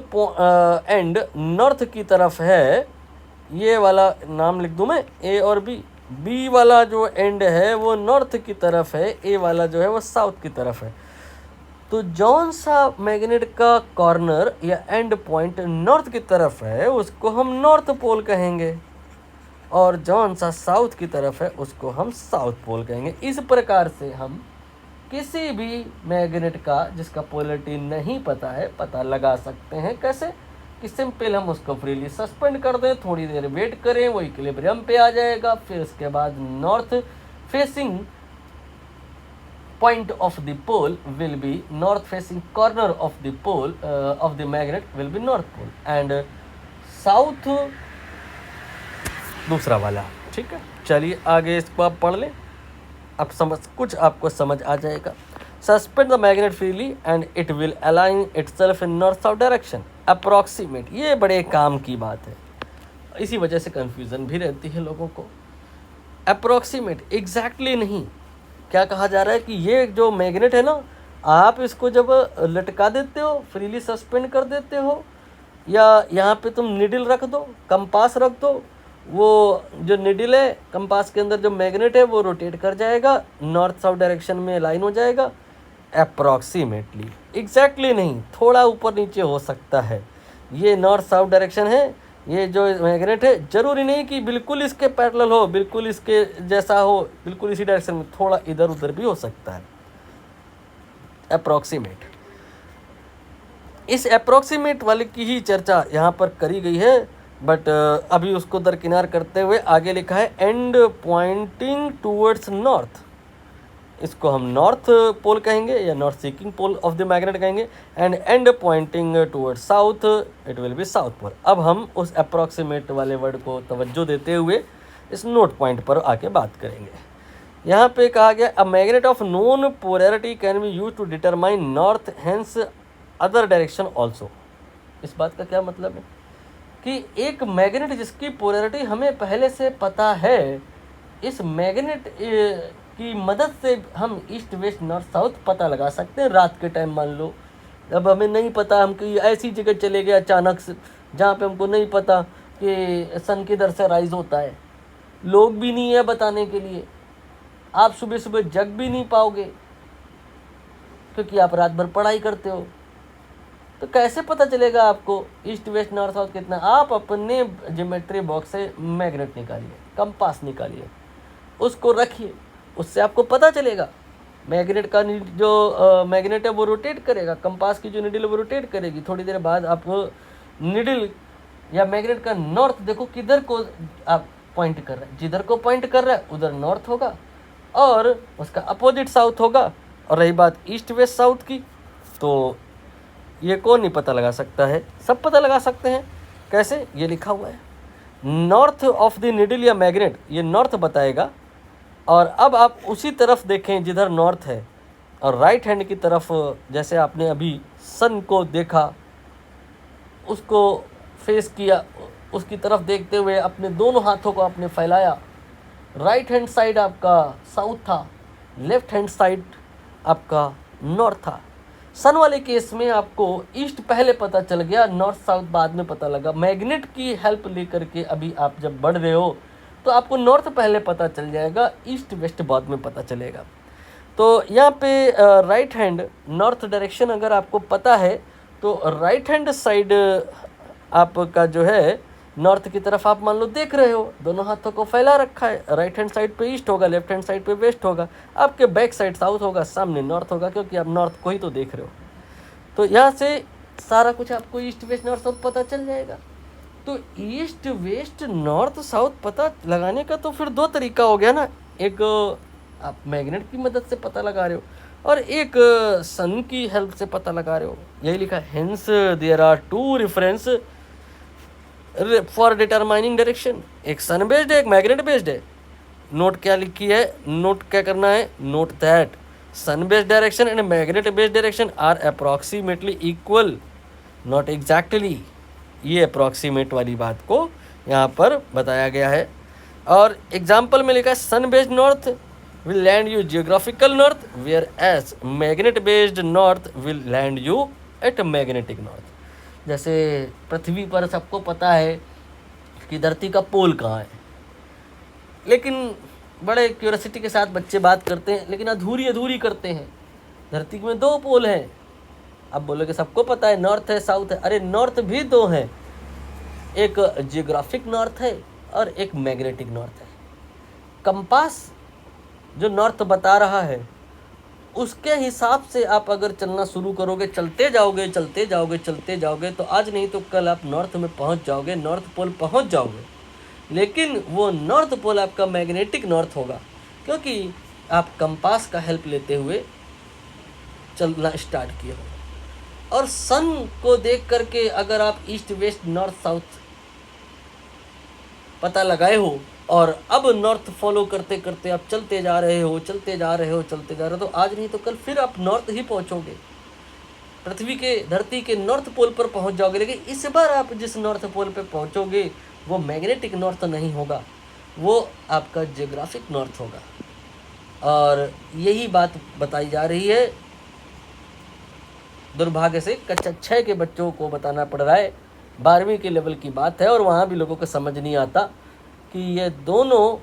एंड नॉर्थ की तरफ है, ये वाला नाम लिख दूं मैं, ए और बी वाला जो एंड है वो नॉर्थ की तरफ है, ए वाला जो है वो साउथ की तरफ है। तो जौन सा मैग्नेट का कॉर्नर या एंड पॉइंट नॉर्थ की तरफ है उसको हम नॉर्थ पोल कहेंगे और जौन सा साउथ की तरफ है उसको हम साउथ पोल कहेंगे। इस प्रकार से हम किसी भी मैग्नेट का जिसका पोलरिटी नहीं पता है पता लगा सकते हैं। कैसे कि सिंपल हम उसको फ्रीली सस्पेंड कर दें, थोड़ी देर वेट करें, वो इक्विलिब्रियम पे आ जाएगा, फिर उसके बाद north facing point of the pole will be north facing corner of the pole of the magnet will be north pole and south दूसरा वाला। ठीक है, चलिए आगे इसको आप पढ़ लें, अब कुछ आपको समझ आ जाएगा। Suspend the magnet freely and it will align itself in north south direction approximate. ये बड़े काम की बात है, इसी वजह से कन्फ्यूज़न भी रहती है लोगों को। अप्रॉक्सीमेट एग्जैक्टली नहीं, क्या कहा जा रहा है कि ये जो मैग्नेट है ना, आप इसको जब लटका देते हो, फ्रीली सस्पेंड कर देते हो, या यहाँ पे तुम निडल रख दो, कंपास रख दो, वो जो निडल है कंपास के अंदर जो मैग्नेट है वो रोटेट कर जाएगा, नॉर्थ साउथ डायरेक्शन में लाइन हो जाएगा। अप्रॉक्सीमेटली, एग्जैक्टली नहीं, थोड़ा ऊपर नीचे हो सकता है। ये नॉर्थ साउथ डायरेक्शन है, ये जो मैग्नेट है जरूरी नहीं कि बिल्कुल इसके पैरेलल हो, बिल्कुल इसके जैसा हो, बिल्कुल इसी डायरेक्शन में, थोड़ा इधर उधर भी हो सकता है। अप्रॉक्सीमेट, इस अप्रॉक्सीमेट वाले की ही चर्चा यहाँ पर करी गई है, बट अभी उसको दरकिनार करते हुए आगे लिखा है एंड पॉइंटिंग टूवर्ड्स नॉर्थ। इसको हम नॉर्थ पोल कहेंगे या north seeking pole of the magnet कहेंगे, and and pointing toward south it will be south pole. अब हम उस अप्रॉक्सीमेट वाले वर्ड को तवज्जो देते हुए इस नोट पॉइंट पर आके बात करेंगे। यहाँ पे कहा गया a magnet of known polarity can be use to determine north hence other direction also. इस बात का क्या मतलब है कि एक मैग्नेट जिसकी पोलैरिटी हमें पहले से पता है, इस मैग्नेट की मदद से हम ईस्ट वेस्ट नॉर्थ साउथ पता लगा सकते हैं। रात के टाइम मान लो, अब हमें नहीं पता, हम कहीं ऐसी जगह चले गए अचानक से जहाँ पे हमको नहीं पता कि सन किधर से राइज होता है, लोग भी नहीं है बताने के लिए, आप सुबह सुबह जग भी नहीं पाओगे क्योंकि आप रात भर पढ़ाई करते हो, तो कैसे पता चलेगा आपको ईस्ट वेस्ट नॉर्थ साउथ कितना? आप अपने ज्योमेट्री बॉक्स से मैग्नेट निकालिए, कंपास निकालिए, उसको रखिए, उससे आपको पता चलेगा। मैग्नेट का जो मैग्नेट है वो रोटेट करेगा, कंपास की जो निडल है वो रोटेट करेगी। थोड़ी देर बाद आप निडल या मैग्नेट का नॉर्थ देखो किधर को आप पॉइंट कर रहे हैं, जिधर को पॉइंट कर रहा है उधर नॉर्थ होगा और उसका अपोजिट साउथ होगा। और रही बात ईस्ट वेस्ट साउथ की, तो ये कौन नहीं पता लगा सकता है? सब पता लगा सकते हैं। कैसे? ये लिखा हुआ है नॉर्थ ऑफ द निडल या मैग्नेट, ये नॉर्थ बताएगा। और अब आप उसी तरफ देखें जिधर नॉर्थ है, और राइट हैंड की तरफ जैसे आपने अभी सन को देखा, उसको फेस किया, उसकी तरफ देखते हुए अपने दोनों हाथों को आपने फैलाया। राइट हैंड साइड आपका साउथ था, लेफ्ट हैंड साइड आपका नॉर्थ था। सन वाले केस में आपको ईस्ट पहले पता चल गया, नॉर्थ साउथ बाद में पता लगा। मैग्नेट की हेल्प लेकर के अभी आप जब बढ़ रहे हो तो आपको नॉर्थ पहले पता चल जाएगा, ईस्ट वेस्ट बाद में पता चलेगा। तो यहाँ पे राइट हैंड नॉर्थ डायरेक्शन अगर आपको पता है तो राइट हैंड साइड आपका जो है नॉर्थ की तरफ आप मान लो देख रहे हो, दोनों हाथों को फैला रखा है। राइट हैंड साइड पे ईस्ट होगा, लेफ्ट हैंड साइड पे वेस्ट होगा, आपके बैक साइड साउथ होगा, सामने नॉर्थ होगा, क्योंकि आप नॉर्थ को ही तो देख रहे हो। तो यहाँ से सारा कुछ आपको ईस्ट वेस्ट नॉर्थ साउथ पता चल जाएगा। तो ईस्ट वेस्ट नॉर्थ साउथ पता लगाने का तो फिर दो तरीका हो गया ना, एक आप मैग्नेट की मदद से पता लगा रहे हो और एक सन की हेल्प से पता लगा रहे हो। यही लिखा है hence there are two reference for determining direction, एक सन बेस्ड है, एक मैग्नेट बेस्ड है। नोट क्या लिखी है, नोट क्या करना है, note that sun based direction and magnet based direction are approximately equal, not exactly. ये अप्रॉक्सीमेट वाली बात को यहाँ पर बताया गया है। और एग्जाम्पल में लिखा है sun based north will land you geographical north, whereas magnet based north will land you at magnetic north। जैसे पृथ्वी पर सबको पता है कि धरती का पोल कहाँ है, लेकिन बड़े क्यूरियोसिटी के साथ बच्चे बात करते हैं, लेकिन अधूरी अधूरी करते हैं। धरती में दो पोल हैं, अब बोलोगे सबको पता है नॉर्थ है साउथ है, अरे नॉर्थ भी दो हैं, एक जियोग्राफिक नॉर्थ है और एक मैग्नेटिक नॉर्थ है। कंपास जो नॉर्थ बता रहा है उसके हिसाब से आप अगर चलना शुरू करोगे, चलते जाओगे चलते जाओगे चलते जाओगे, तो आज नहीं तो कल आप नॉर्थ में पहुंच जाओगे, नॉर्थ पोल पहुंच जाओगे। लेकिन वो नॉर्थ पोल आपका मैग्नेटिक नॉर्थ होगा, क्योंकि आप कंपास का हेल्प लेते हुए चलना स्टार्ट किए हो। और सन को देख करके अगर आप ईस्ट वेस्ट नॉर्थ साउथ पता लगाए हो और अब नॉर्थ फॉलो करते करते आप चलते जा रहे हो चलते जा रहे हो चलते जा रहे हो, तो आज नहीं तो कल फिर आप नॉर्थ ही पहुंचोगे, पृथ्वी के धरती के नॉर्थ पोल पर पहुंच जाओगे। लेकिन इस बार आप जिस नॉर्थ पोल पर पहुंचोगे वो मैग्नेटिक नॉर्थ नहीं होगा, वो आपका जियोग्राफिक नॉर्थ होगा। और यही बात बताई जा रही है। दुर्भाग्य से कक्षा 6 के बच्चों को बताना पड़ रहा है, 12वीं के लेवल की बात है, और वहाँ भी लोगों को समझ नहीं आता कि ये दोनों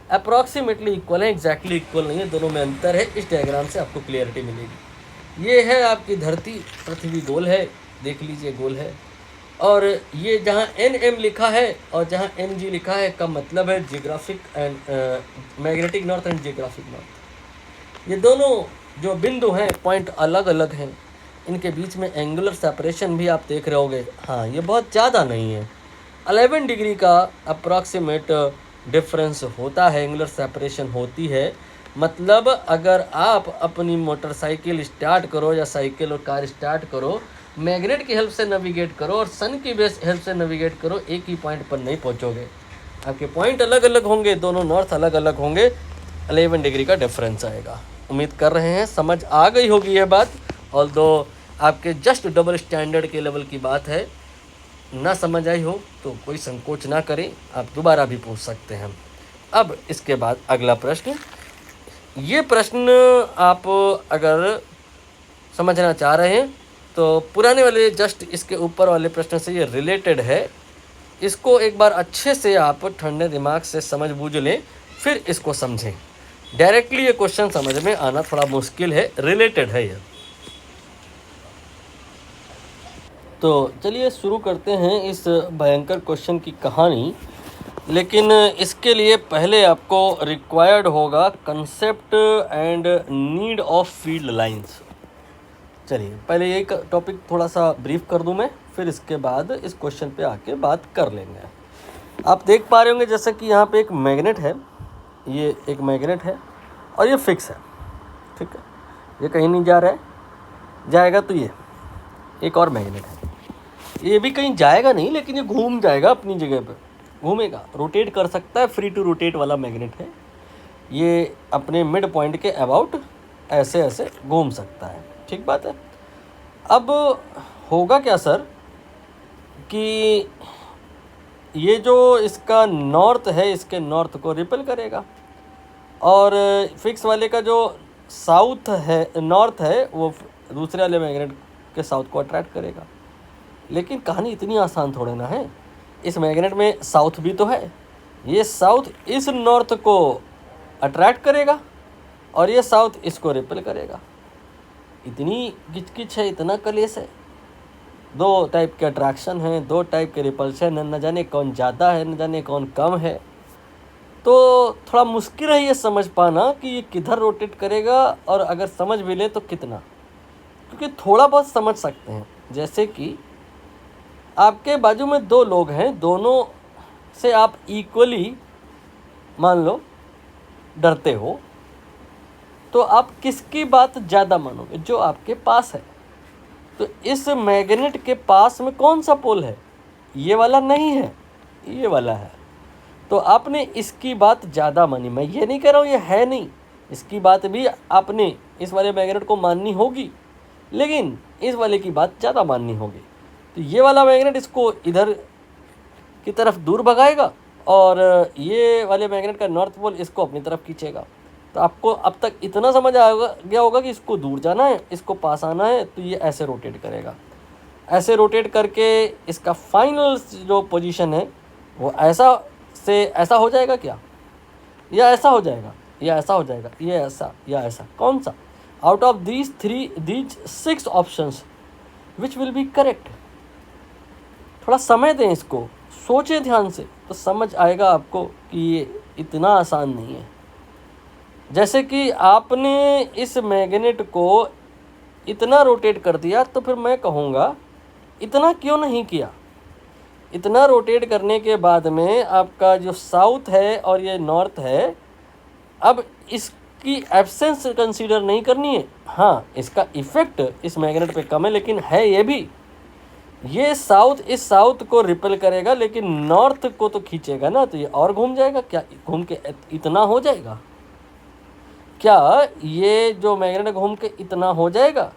अप्रॉक्सीमेटली इक्वल हैं, एग्जैक्टली इक्वल नहीं है, दोनों में अंतर है। इस डायग्राम से आपको क्लियरिटी मिलेगी। ये है आपकी धरती, पृथ्वी गोल है, देख लीजिए गोल है, और ये जहाँ NM लिखा है और जहाँ NG लिखा है का मतलब है geographic and magnetic north and geographic north. ये दोनों जो बिंदु हैं पॉइंट अलग अलग हैं, इनके बीच में एंगुलर सेपरेशन भी आप देख रहे होगे। हाँ, ये बहुत ज़्यादा नहीं है, 11 डिग्री का अप्रॉक्सीमेट डिफरेंस होता है, एंगुलर सेपरेशन होती है। मतलब अगर आप अपनी मोटरसाइकिल स्टार्ट करो या साइकिल और कार स्टार्ट करो, मैग्नेट की हेल्प से नेविगेट करो और सन की हेल्प से नेविगेट करो, एक ही पॉइंट पर नहीं पहुंचोगे। आपके पॉइंट अलग अलग होंगे, दोनों नॉर्थ अलग अलग होंगे, 11 डिग्री का डिफरेंस आएगा। उम्मीद कर रहे हैं समझ आ गई होगी ये बात। ऑल्दो आपके जस्ट डबल स्टैंडर्ड के लेवल की बात है, ना समझ आई हो तो कोई संकोच ना करें, आप दोबारा भी पूछ सकते हैं। अब इसके बाद अगला प्रश्न, ये प्रश्न आप अगर समझना चाह रहे हैं तो पुराने वाले जस्ट इसके ऊपर वाले प्रश्न से ये रिलेटेड है, इसको एक बार अच्छे से आप ठंडे दिमाग से समझ बूझ लें, फिर इसको समझें। डायरेक्टली ये क्वेश्चन समझ में आना थोड़ा मुश्किल है, रिलेटेड है ये। तो चलिए शुरू करते हैं इस भयंकर क्वेश्चन की कहानी, लेकिन इसके लिए पहले आपको रिक्वायर्ड होगा concept and need of field lines. चलिए पहले यही टॉपिक थोड़ा सा ब्रीफ कर दूं मैं, फिर इसके बाद इस क्वेश्चन पे आके बात कर लेंगे। आप देख पा रहे होंगे जैसे कि यहाँ पे एक मैग्नेट है, ये एक मैग्नेट है और ये फिक्स है, ठीक है, ये कहीं नहीं जा रहा है, जाएगा तो ये एक और मैग्नेट है, ये भी कहीं जाएगा नहीं लेकिन ये घूम जाएगा अपनी जगह पे, घूमेगा, रोटेट कर सकता है, फ्री टू रोटेट वाला मैग्नेट है। ये अपने मिड पॉइंट के अबाउट ऐसे ऐसे घूम सकता है, ठीक बात है। अब होगा क्या सर कि ये जो इसका नॉर्थ है, इसके नॉर्थ को रिपेल करेगा और फिक्स वाले का जो साउथ है, नॉर्थ है, वो दूसरे वाले मैग्नेट के साउथ को अट्रैक्ट करेगा। लेकिन कहानी इतनी आसान थोड़े ना है, इस मैग्नेट में साउथ भी तो है, ये साउथ इस नॉर्थ को अट्रैक्ट करेगा और ये साउथ इसको रिपेल करेगा। इतनी किचकिच है, इतना कलेश है, दो टाइप के अट्रैक्शन हैं, दो टाइप के रिपल्शन है, न जाने कौन ज़्यादा है, न जाने कौन कम है। तो थोड़ा मुश्किल है ये समझ पाना कि ये किधर रोटेट करेगा, और अगर समझ भी ले तो कितना, क्योंकि थोड़ा बहुत समझ सकते हैं। जैसे कि आपके बाजू में दो लोग हैं, दोनों से आप इक्वली मान लो डरते हो, तो आप किसकी बात ज़्यादा मानोगे? जो आपके पास है। तो इस मैग्नेट के पास में कौन सा पोल है? ये वाला नहीं है, ये वाला है। तो आपने इसकी बात ज़्यादा मानी। मैं ये नहीं कह रहा हूँ ये है नहीं, इसकी बात भी आपने इस वाले मैग्नेट को माननी होगी, लेकिन इस वाले की बात ज़्यादा माननी होगी। तो ये वाला मैग्नेट इसको इधर की तरफ दूर भगाएगा और ये वाले मैग्नेट का नॉर्थ पोल इसको अपनी तरफ खींचेगा। तो आपको अब तक इतना समझ आ गया होगा कि इसको दूर जाना है, इसको पास आना है, तो ये ऐसे रोटेट करेगा। ऐसे रोटेट करके इसका फाइनल जो पोजीशन है वो ऐसा से ऐसा हो जाएगा क्या, या ऐसा हो जाएगा, या ऐसा हो जाएगा, ये ऐसा या ऐसा, कौन सा? Out of these 6 options which will be correct? थोड़ा समय दें इसको, सोचें ध्यान से, तो समझ आएगा आपको कि ये इतना आसान नहीं है। जैसे कि आपने इस मैग्नेट को इतना रोटेट कर दिया, तो फिर मैं कहूँगा इतना क्यों नहीं किया? इतना रोटेट करने के बाद में आपका जो साउथ है और ये नॉर्थ है, अब इसकी एब्सेंस कंसीडर नहीं करनी है। हाँ, इसका इफ़ेक्ट इस मैग्नेट पे कम है, लेकिन है ये भी, ये साउथ इस साउथ को रिपेल करेगा, लेकिन नॉर्थ को तो खींचेगा ना, तो ये और घूम जाएगा। क्या घूम के इतना हो जाएगा? क्या ये जो मैग्नेट घूम के इतना हो जाएगा?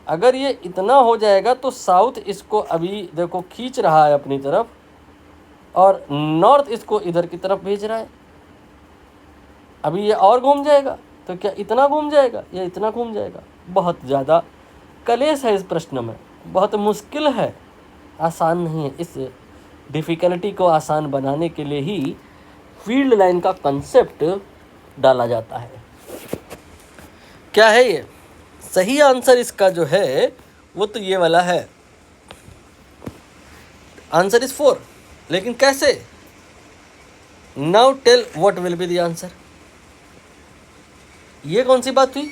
अगर ये इतना हो जाएगा तो साउथ इसको अभी देखो खींच रहा है अपनी तरफ, और नॉर्थ इसको इधर की तरफ भेज रहा है। अभी ये और घूम जाएगा, तो क्या इतना घूम जाएगा या इतना घूम जाएगा? बहुत ज़्यादा कलेश है इस प्रश्न में, बहुत मुश्किल है, आसान नहीं है। इस डिफ़िकल्टी को आसान बनाने के लिए ही फील्ड लाइन का कंसेप्ट डाला जाता है। क्या है ये? सही आंसर इसका जो है वो तो ये वाला है, आंसर इज 4। लेकिन कैसे? Now tell what will be the answer. ये कौन सी बात हुई?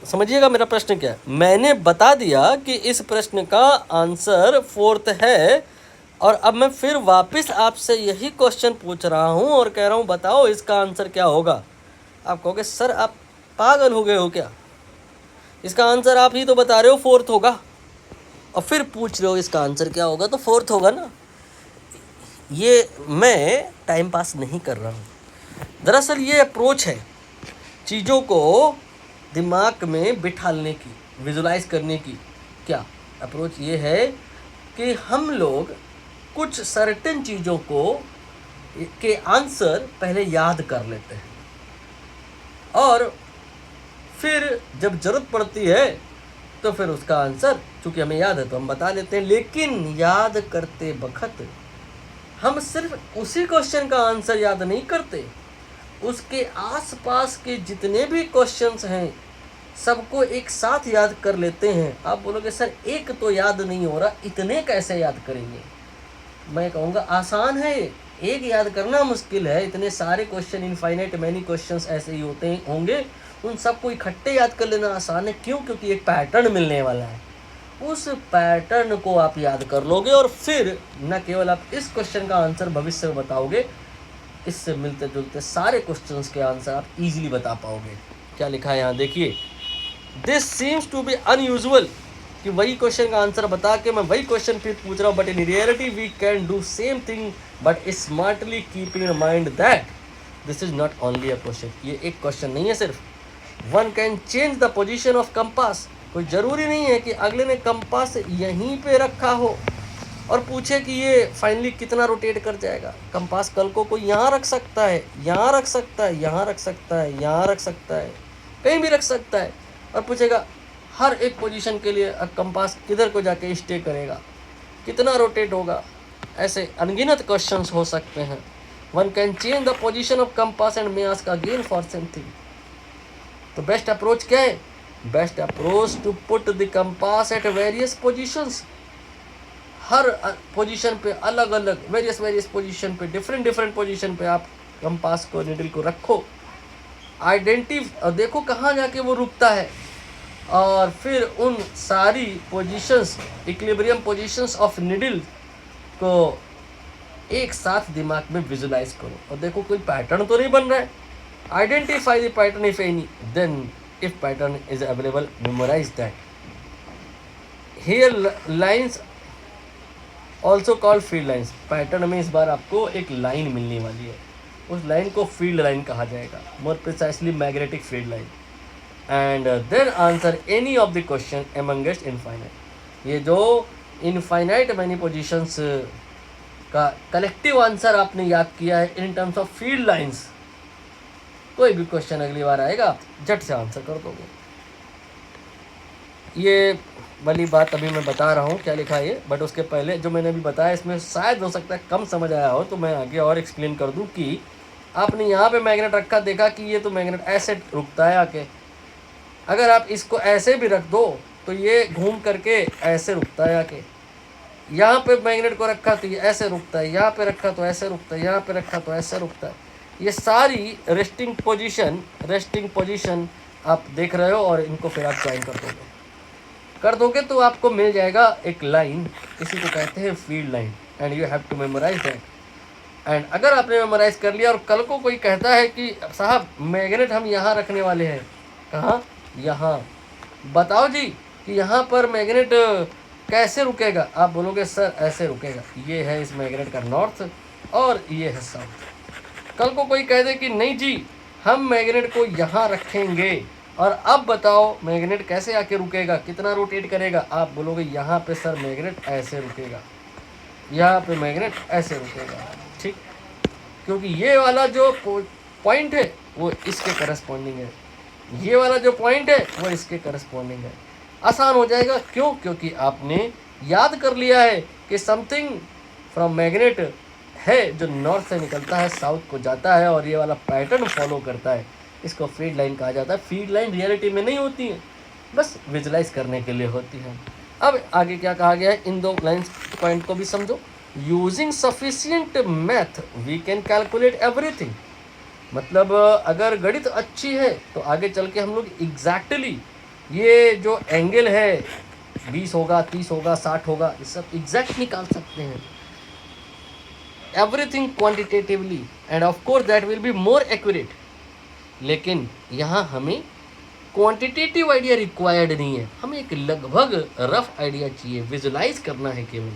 समझिएगा मेरा प्रश्न क्या है। मैंने बता दिया कि इस प्रश्न का आंसर 4th है, और अब मैं फिर वापस आपसे यही क्वेश्चन पूछ रहा हूँ और कह रहा हूँ बताओ इसका आंसर क्या होगा। आप कहोगे सर आप पागल हो गए हो क्या, इसका आंसर आप ही तो बता रहे हो फोर्थ होगा, और फिर पूछ रहे हो इसका आंसर क्या होगा, तो फोर्थ होगा ना। ये मैं टाइम पास नहीं कर रहा हूँ, दरअसल ये अप्रोच है चीज़ों को दिमाग में बिठाने की, विजुलाइज करने की। क्या अप्रोच ये है कि हम लोग कुछ सर्टेन चीज़ों को के आंसर पहले याद कर लेते हैं, और फिर जब ज़रूरत पड़ती है तो फिर उसका आंसर चूँकि हमें याद है तो हम बता देते हैं। लेकिन याद करते वक्त हम सिर्फ उसी क्वेश्चन का आंसर याद नहीं करते, उसके आसपास के जितने भी क्वेश्चंस हैं सबको एक साथ याद कर लेते हैं। आप बोलोगे सर एक तो याद नहीं हो रहा, इतने कैसे याद करेंगे? मैं कहूँगा आसान है, एक याद करना मुश्किल है, इतने सारे क्वेश्चन, इनफाइनाइट मैनी क्वेश्चंस ऐसे ही होंगे, उन सबको इकट्ठे याद कर लेना आसान है। क्यों? क्योंकि एक पैटर्न मिलने वाला है, उस पैटर्न को आप याद कर लोगे और फिर न केवल आप इस क्वेश्चन का आंसर भविष्य में बताओगे, इससे मिलते जुलते सारे क्वेश्चंस के आंसर आप इजीली बता पाओगे। क्या लिखा है यहाँ देखिए, this seems to be unusual, कि वही क्वेश्चन का आंसर बता के मैं वही क्वेश्चन फिर पूछ रहा हूँ, but in reality we can do same thing but smartly keeping in mind that this is not only a question. ये एक क्वेश्चन नहीं है सिर्फ, one can change the position of compass. कोई ज़रूरी नहीं है कि अगले ने कंपास यहीं पे रखा हो और पूछे कि ये फाइनली कितना रोटेट कर जाएगा। कंपास कल को कोई यहाँ रख सकता है, यहाँ रख सकता है, यहाँ रख सकता है, यहाँ रख सकता है, कहीं भी रख सकता है, और पूछेगा हर एक पोजीशन के लिए कंपास किधर को जाके स्टे करेगा, कितना रोटेट होगा। ऐसे अनगिनत क्वेश्चंस हो सकते हैं। One can change the position of compass and may ask again for something. तो बेस्ट अप्रोच क्या है? Best approach to put the compass at various positions. हर पोजीशन पे अलग अलग वेरियस पोजीशन पे, डिफरेंट पोजीशन पे आप कंपास को, निडल को रखो, देखो कहाँ जाके वो रुकता है, और फिर उन सारी positions, equilibrium positions of needle को एक साथ दिमाग में विजुलाइज करो और देखो कोई पैटर्न तो नहीं बन रहा है। Identify the pattern if any, then if pattern is available memorise that. Here lines also called field lines. Pattern में इस बार आपको एक लाइन मिलने वाली है, उस लाइन को फील्ड लाइन कहा जाएगा, more precisely magnetic field line. And then answer any of the question amongst infinite. ये जो इनफाइनाइट मैनी पोजीशंस का कलेक्टिव आंसर आपने याद किया है in terms of field lines, कोई भी क्वेश्चन अगली बार आएगा आप झट से आंसर कर दोगे। ये वाली बात अभी मैं बता रहा हूँ क्या लिखा है ये, बट उसके पहले जो मैंने अभी बताया इसमें शायद हो सकता है कम समझ आया हो, तो मैं आगे और एक्सप्लेन कर दूँ कि आपने यहाँ पे मैग्नेट रखा, देखा कि ये तो मैग्नेट ऐसे रुकता है आके, अगर आप इसको ऐसे भी रख दो तो ये घूम करके ऐसे रुकता है आके। यहाँ पे मैग्नेट को रखा तो ये ऐसे रुकता है, यहाँ पे रखा तो ऐसे रुकता है, यहाँ पे रखा तो ऐसे रुकता है। ये सारी रेस्टिंग पोजीशन आप देख रहे हो, और इनको फिर आप ज्वाइन कर दोगे तो आपको मिल जाएगा एक लाइन, इसी को कहते हैं field line, and you have to memorise that. And अगर आपने मेमोराइज कर लिया और कल को कोई कहता है कि साहब मैग्नेट हम यहाँ रखने वाले हैं, कहाँ? यहाँ, बताओ जी कि यहाँ पर मैग्नेट कैसे रुकेगा? आप बोलोगे सर ऐसे रुकेगा, ये है इस मैग्नेट का नॉर्थ और ये है साउथ। कल को कोई कह दे कि नहीं जी हम मैग्नेट को यहाँ रखेंगे, और अब बताओ मैग्नेट कैसे आके रुकेगा, कितना रोटेट करेगा? आप बोलोगे यहाँ पे सर मैग्नेट ऐसे रुकेगा, यहाँ पे मैग्नेट ऐसे रुकेगा, ठीक, क्योंकि ये वाला जो पॉइंट है वो इसके करस्पॉन्डिंग है, ये वाला जो पॉइंट है वो इसके करस्पॉन्डिंग है। आसान हो जाएगा, क्यों? क्योंकि आपने याद कर लिया है कि समथिंग फ्रॉम मैग्नेट है जो नॉर्थ से निकलता है साउथ को जाता है, और ये वाला पैटर्न फॉलो करता है, इसको फील्ड लाइन कहा जाता है। फील्ड लाइन रियलिटी में नहीं होती है, बस विजुलाइज करने के लिए होती है। अब आगे क्या कहा गया है, इन दो लाइन्स पॉइंट को भी समझो। Using sufficient math we can calculate everything. मतलब अगर गणित अच्छी है तो आगे चल के हम लोग एग्जैक्टली ये जो एंगल है 20 होगा, 30 होगा, 60 होगा, ये सब एग्जैक्ट निकाल सकते हैं। Everything quantitatively, end of course that will be more accurate. लेकिन यहाँ हमें क्वांटिटेटिव आइडिया रिक्वायर्ड नहीं है, हमें एक लगभग रफ आइडिया चाहिए, विजुलाइज करना है केवल।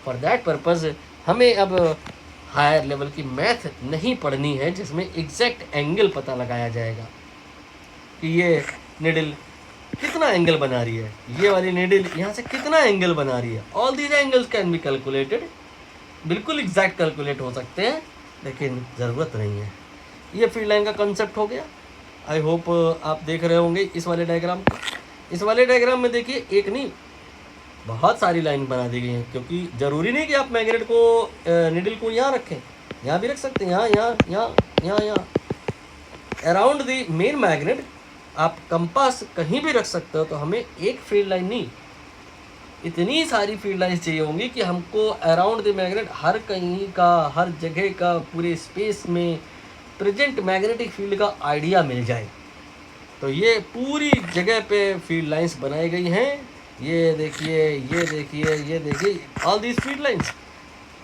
फॉर दैट पर्पज़ हमें अब हायर लेवल की मैथ नहीं पढ़नी है जिसमें एग्जैक्ट एंगल पता लगाया जाएगा कि ये निडल कितना एंगल बना रही है, ये वाली निडल यहाँ से कितना एंगल बना रही है। All these angles can be calculated, बिल्कुल एग्जैक्ट कैलकुलेट हो सकते हैं, लेकिन ज़रूरत नहीं है। ये फील्ड लाइन का कंसेप्ट हो गया। आई होप आप देख रहे होंगे इस वाले डायग्राम को। इस वाले डायग्राम में देखिए एक नहीं बहुत सारी लाइन बना दी गई हैं, क्योंकि ज़रूरी नहीं कि आप मैग्नेट को निडल को यहाँ रखें, यहाँ भी रख सकते हैं, यहाँ अराउंड द मेन मैग्नेट आप कंपास कहीं भी रख सकते हो। तो हमें एक फील्ड लाइन नहीं, इतनी सारी फील्ड लाइन्स चाहिए होंगी कि हमको अराउंड द मैग्नेट हर कहीं का, हर जगह का, पूरे स्पेस में प्रेजेंट मैग्नेटिक फील्ड का आइडिया मिल जाए। तो ये पूरी जगह पे फील्ड लाइंस बनाई गई हैं। ये देखिए, ये देखिए, ये देखिए, ऑल दीज फील्ड लाइंस,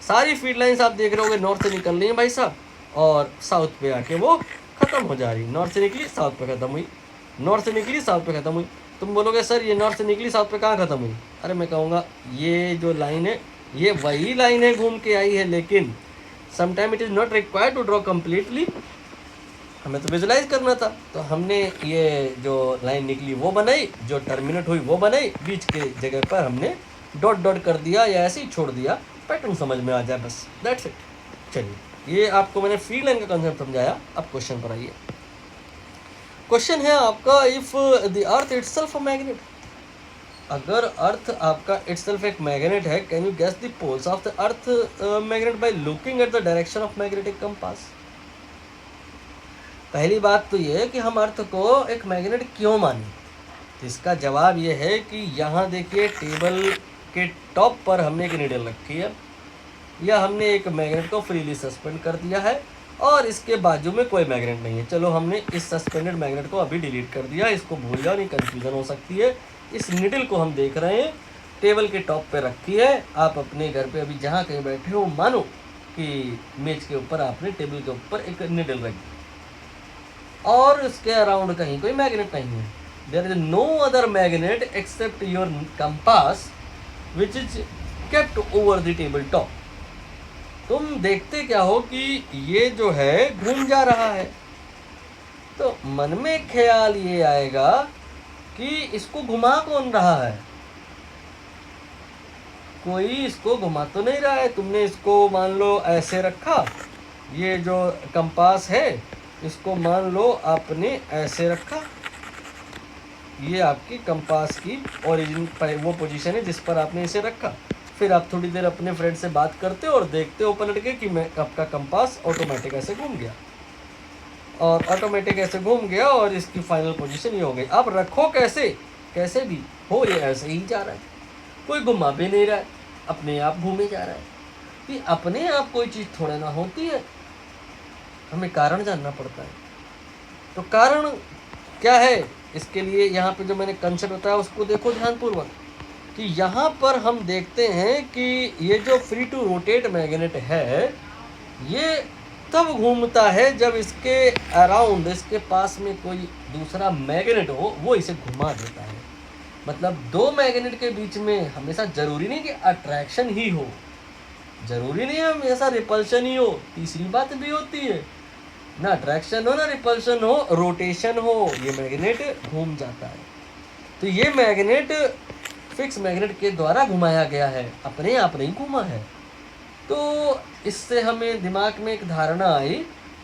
सारी फील्ड लाइंस आप देख रहे होगे नॉर्थ से निकल रही हैं भाई साहब, और साउथ पे आके वो ख़त्म हो जा रही। नॉर्थ से निकली साउथ पे ख़त्म हुई, नॉर्थ से निकली साउथ पे ख़त्म हुई। तुम बोलोगे सर ये नॉर्थ से निकली साउथ पे कहाँ ख़त्म हुई? अरे मैं कहूँगा ये जो लाइन है ये वही लाइन है, घूम के आई है, लेकिन sometime it is not required to draw completely, हमें तो विजुलाइज करना था। तो हमने ये जो लाइन निकली वो बनाई, जो टर्मिनेट हुई वो बनाई, बीच के जगह पर हमने डॉट डॉट कर दिया या ऐसे ही छोड़ दिया, पैटर्न समझ में आ जाए, बस दैट्स इट। चलिए, ये आपको मैंने फील्ड लाइन का कंसेप्ट समझाया। अब क्वेश्चन पर आइए। क्वेश्चन है आपका, if the earth itself a magnet, अगर अर्थ आपका इटसेल्फ एक मैग्नेट है, can you guess the poles of the earth magnet by looking at the direction of magnetic compass. पहली बात तो ये है कि हम अर्थ को एक मैग्नेट क्यों माने, तो इसका जवाब ये है कि यहाँ देखिए टेबल के टॉप पर हमने एक नीडल रखी है, या हमने एक मैग्नेट को फ्रीली सस्पेंड कर दिया है, और इसके बाजू में कोई मैग्नेट नहीं है। चलो हमने इस सस्पेंडेड मैग्नेट को अभी डिलीट कर दिया, इसको भूल जाओ, नहीं कन्फ्यूज़न हो सकती है। इस नीडल को हम देख रहे हैं टेबल के टॉप पे रखी है। आप अपने घर पे अभी जहाँ कहीं बैठे हो, मानो कि मेज के ऊपर आपने टेबल के ऊपर एक नीडल रख दी और उसके अराउंड कहीं कोई मैग्नेट नहीं है। There is no other magnet except your compass which is kept over the table top. तुम देखते क्या हो कि ये जो है घूम जा रहा है, तो मन में ख्याल ये आएगा कि इसको घुमा कौन रहा है, कोई इसको घुमा तो नहीं रहा है। तुमने इसको मान लो ऐसे रखा, ये जो कंपास है इसको मान लो आपने ऐसे रखा, ये आपकी कंपास की ओरिजिन वो पोजीशन है जिस पर आपने इसे रखा। फिर आप थोड़ी देर अपने फ्रेंड से बात करते हो और देखते हो पलट के कि मैं आपका कंपास ऑटोमेटिक ऐसे घूम गया, और ऑटोमेटिक ऐसे घूम गया और इसकी फाइनल पोजीशन ये हो गई। आप रखो कैसे कैसे भी हो, ये ऐसे ही जा रहा है, कोई घुमा भी नहीं रहा है, अपने आप घूमे जा रहा है। कि अपने आप कोई चीज़ थोड़े ना होती है, हमें कारण जानना पड़ता है। तो कारण क्या है इसके लिए, यहाँ पे जो मैंने कंसेप्ट बताया उसको देखो ध्यानपूर्वक, कि यहाँ पर हम देखते हैं कि ये जो फ्री टू रोटेट मैग्नेट है ये तब घूमता है जब इसके अराउंड, इसके पास में कोई दूसरा मैग्नेट हो, वो इसे घुमा देता है। मतलब दो मैग्नेट के बीच में हमेशा ज़रूरी नहीं कि अट्रैक्शन ही हो, ज़रूरी नहीं है हमेशा रिपल्शन ही हो, तीसरी बात भी होती है, ना अट्रैक्शन हो ना रिपल्शन हो, रोटेशन हो, ये मैग्नेट घूम जाता है। तो ये मैग्नेट फिक्स मैग्नेट के द्वारा घुमाया गया है, अपने आप नहीं घूमा है। तो इससे हमें दिमाग में एक धारणा आई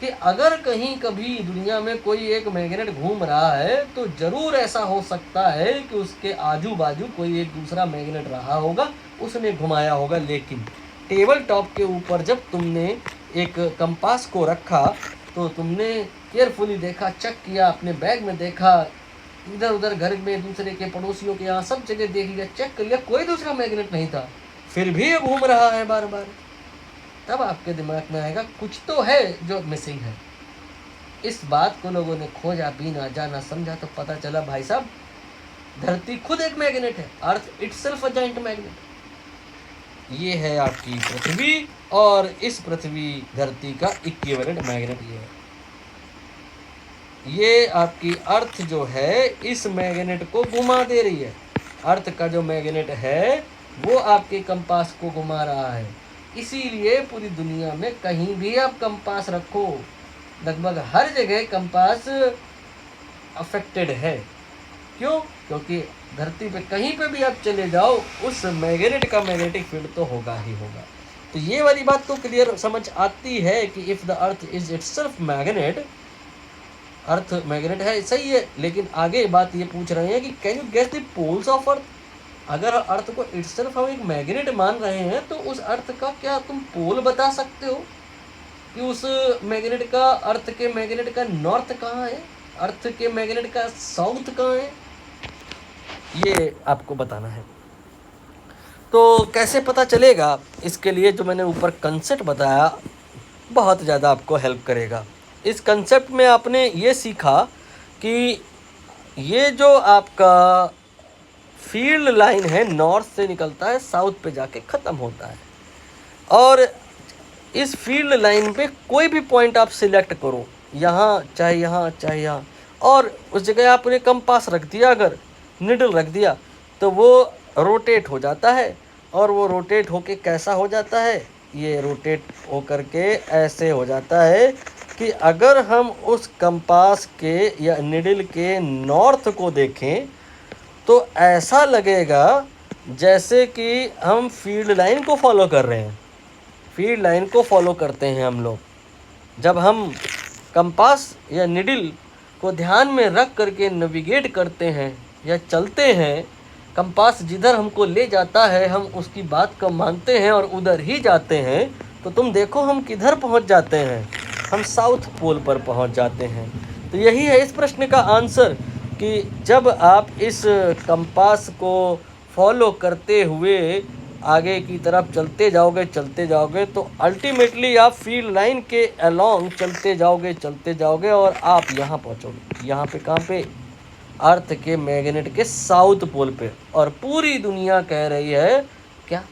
कि अगर कहीं कभी दुनिया में कोई एक मैग्नेट घूम रहा है तो ज़रूर ऐसा हो सकता है कि उसके आजू बाजू कोई एक दूसरा मैग्नेट रहा होगा, उसने घुमाया होगा। लेकिन टेबल टॉप के ऊपर जब तुमने एक कंपास को रखा तो तुमने केयरफुली देखा, चेक किया, अपने बैग में देखा, इधर उधर घर में दूसरे के पड़ोसियों के यहाँ सब जगह देख लिया, चेक कर लिया, कोई दूसरा मैग्नेट नहीं था, फिर भी ये घूम रहा है बार बार। तब आपके दिमाग में आएगा कुछ तो है जो मिसिंग है। इस बात को लोगों ने खोजा, बीना जाना समझा, तो पता चला भाई साहब धरती खुद एक मैग्नेट है, अर्थ इटसेल्फ अ जायंट मैग्नेट। ये है आपकी पृथ्वी, और इस पृथ्वी धरती का इक्विवेलेंट मैग्नेट ये है। ये आपकी अर्थ जो है इस मैग्नेट को घुमा दे रही है। अर्थ का जो मैग्नेट है वो आपके कंपास को घुमा रहा है। इसीलिए पूरी दुनिया में कहीं भी आप कंपास रखो, लगभग हर जगह कंपास अफेक्टेड है। क्यों? क्योंकि धरती पे कहीं पे भी आप चले जाओ उस मैग्नेट का मैग्नेटिक फील्ड तो होगा ही होगा। तो ये वाली बात तो क्लियर समझ आती है कि if the earth is itself magnet, earth magnet है, सही है। लेकिन आगे बात ये पूछ रहे हैं कि can you guess the poles of earth. अगर अर्थ को इटसेल्फ हम एक मैग्नेट मान रहे हैं तो उस अर्थ का क्या तुम पोल बता सकते हो कि उस मैग्नेट का, अर्थ के मैग्नेट का नॉर्थ कहाँ है, अर्थ के मैग्नेट का साउथ कहाँ है, ये आपको बताना है। तो कैसे पता चलेगा, इसके लिए जो मैंने ऊपर कंसेप्ट बताया बहुत ज़्यादा आपको हेल्प करेगा। इस कंसेप्ट में आपने ये सीखा कि ये जो आपका फील्ड लाइन है नॉर्थ से निकलता है साउथ पे जाके ख़त्म होता है, और इस फील्ड लाइन पे कोई भी पॉइंट आप सिलेक्ट करो, यहाँ चाहे यहाँ चाहे यहाँ, और उस जगह आपने कंपास रख दिया, अगर निडल रख दिया, तो वो रोटेट हो जाता है। और वो रोटेट होके कैसा हो जाता है, ये रोटेट होकर के ऐसे हो जाता है कि अगर हम उस कंपास के या निडल के नॉर्थ को देखें तो ऐसा लगेगा जैसे कि हम फील्ड लाइन को फॉलो कर रहे हैं। फील्ड लाइन को फॉलो करते हैं हम लोग। जब हम कंपास या निडल को ध्यान में रख करके नेविगेट करते हैं या चलते हैं, कंपास जिधर हमको ले जाता है हम उसकी बात को मानते हैं और उधर ही जाते हैं, तो तुम देखो हम किधर पहुंच जाते हैं, हम साउथ पोल पर पहुंच जाते हैं। तो यही है इस प्रश्न का आंसर कि जब आप इस कंपास को फॉलो करते हुए आगे की तरफ चलते जाओगे तो अल्टीमेटली आप फील्ड लाइन के अलोंग चलते जाओगे और आप यहाँ पहुँचोगे। यहाँ पे कहाँ पे? अर्थ के मैग्नेट के साउथ पोल पे। और पूरी दुनिया कह रही है क्या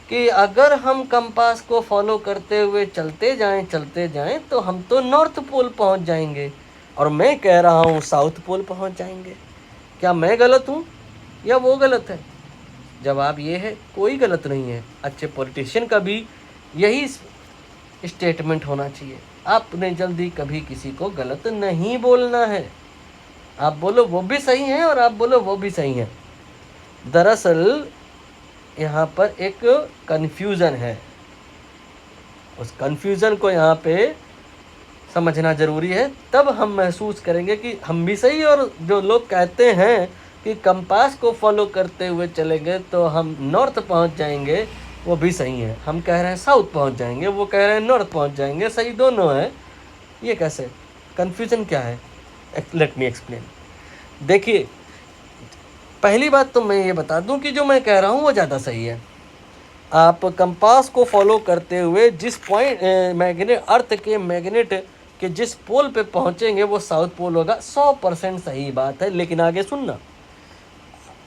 कि अगर हम कंपास को फॉलो करते हुए चलते जाएं तो हम तो नॉर्थ पोल पहुंच जाएंगे, और मैं कह रहा हूं साउथ पोल पहुंच जाएंगे। क्या मैं गलत हूं या वो गलत है? जवाब ये है कोई गलत नहीं है। अच्छे पॉलिटिशियन का भी यही स्टेटमेंट होना चाहिए, आपने जल्दी कभी किसी को गलत नहीं बोलना है। आप बोलो वो भी सही है और आप बोलो वो भी सही है। दरअसल यहाँ पर एक कन्फ्यूज़न है, उस कन्फ्यूज़न को यहाँ पे समझना ज़रूरी है, तब हम महसूस करेंगे कि हम भी सही, और जो लोग कहते हैं कि कंपास को फॉलो करते हुए चलेंगे तो हम नॉर्थ पहुँच जाएंगे, वो भी सही है। हम कह रहे हैं साउथ पहुँच जाएंगे, वो कह रहे हैं नॉर्थ पहुँच जाएंगे, सही दोनों है। ये कैसे? कन्फ्यूज़न क्या है? Let me explain. देखिए, पहली बात तो मैं ये बता दूं कि जो मैं कह रहा हूँ वो ज़्यादा सही है। आप कंपास को फॉलो करते हुए जिस पॉइंट मैग्नेट, अर्थ के मैग्नेट के जिस पोल पे पहुँचेंगे वो साउथ पोल होगा, 100% सही बात है। लेकिन आगे सुनना,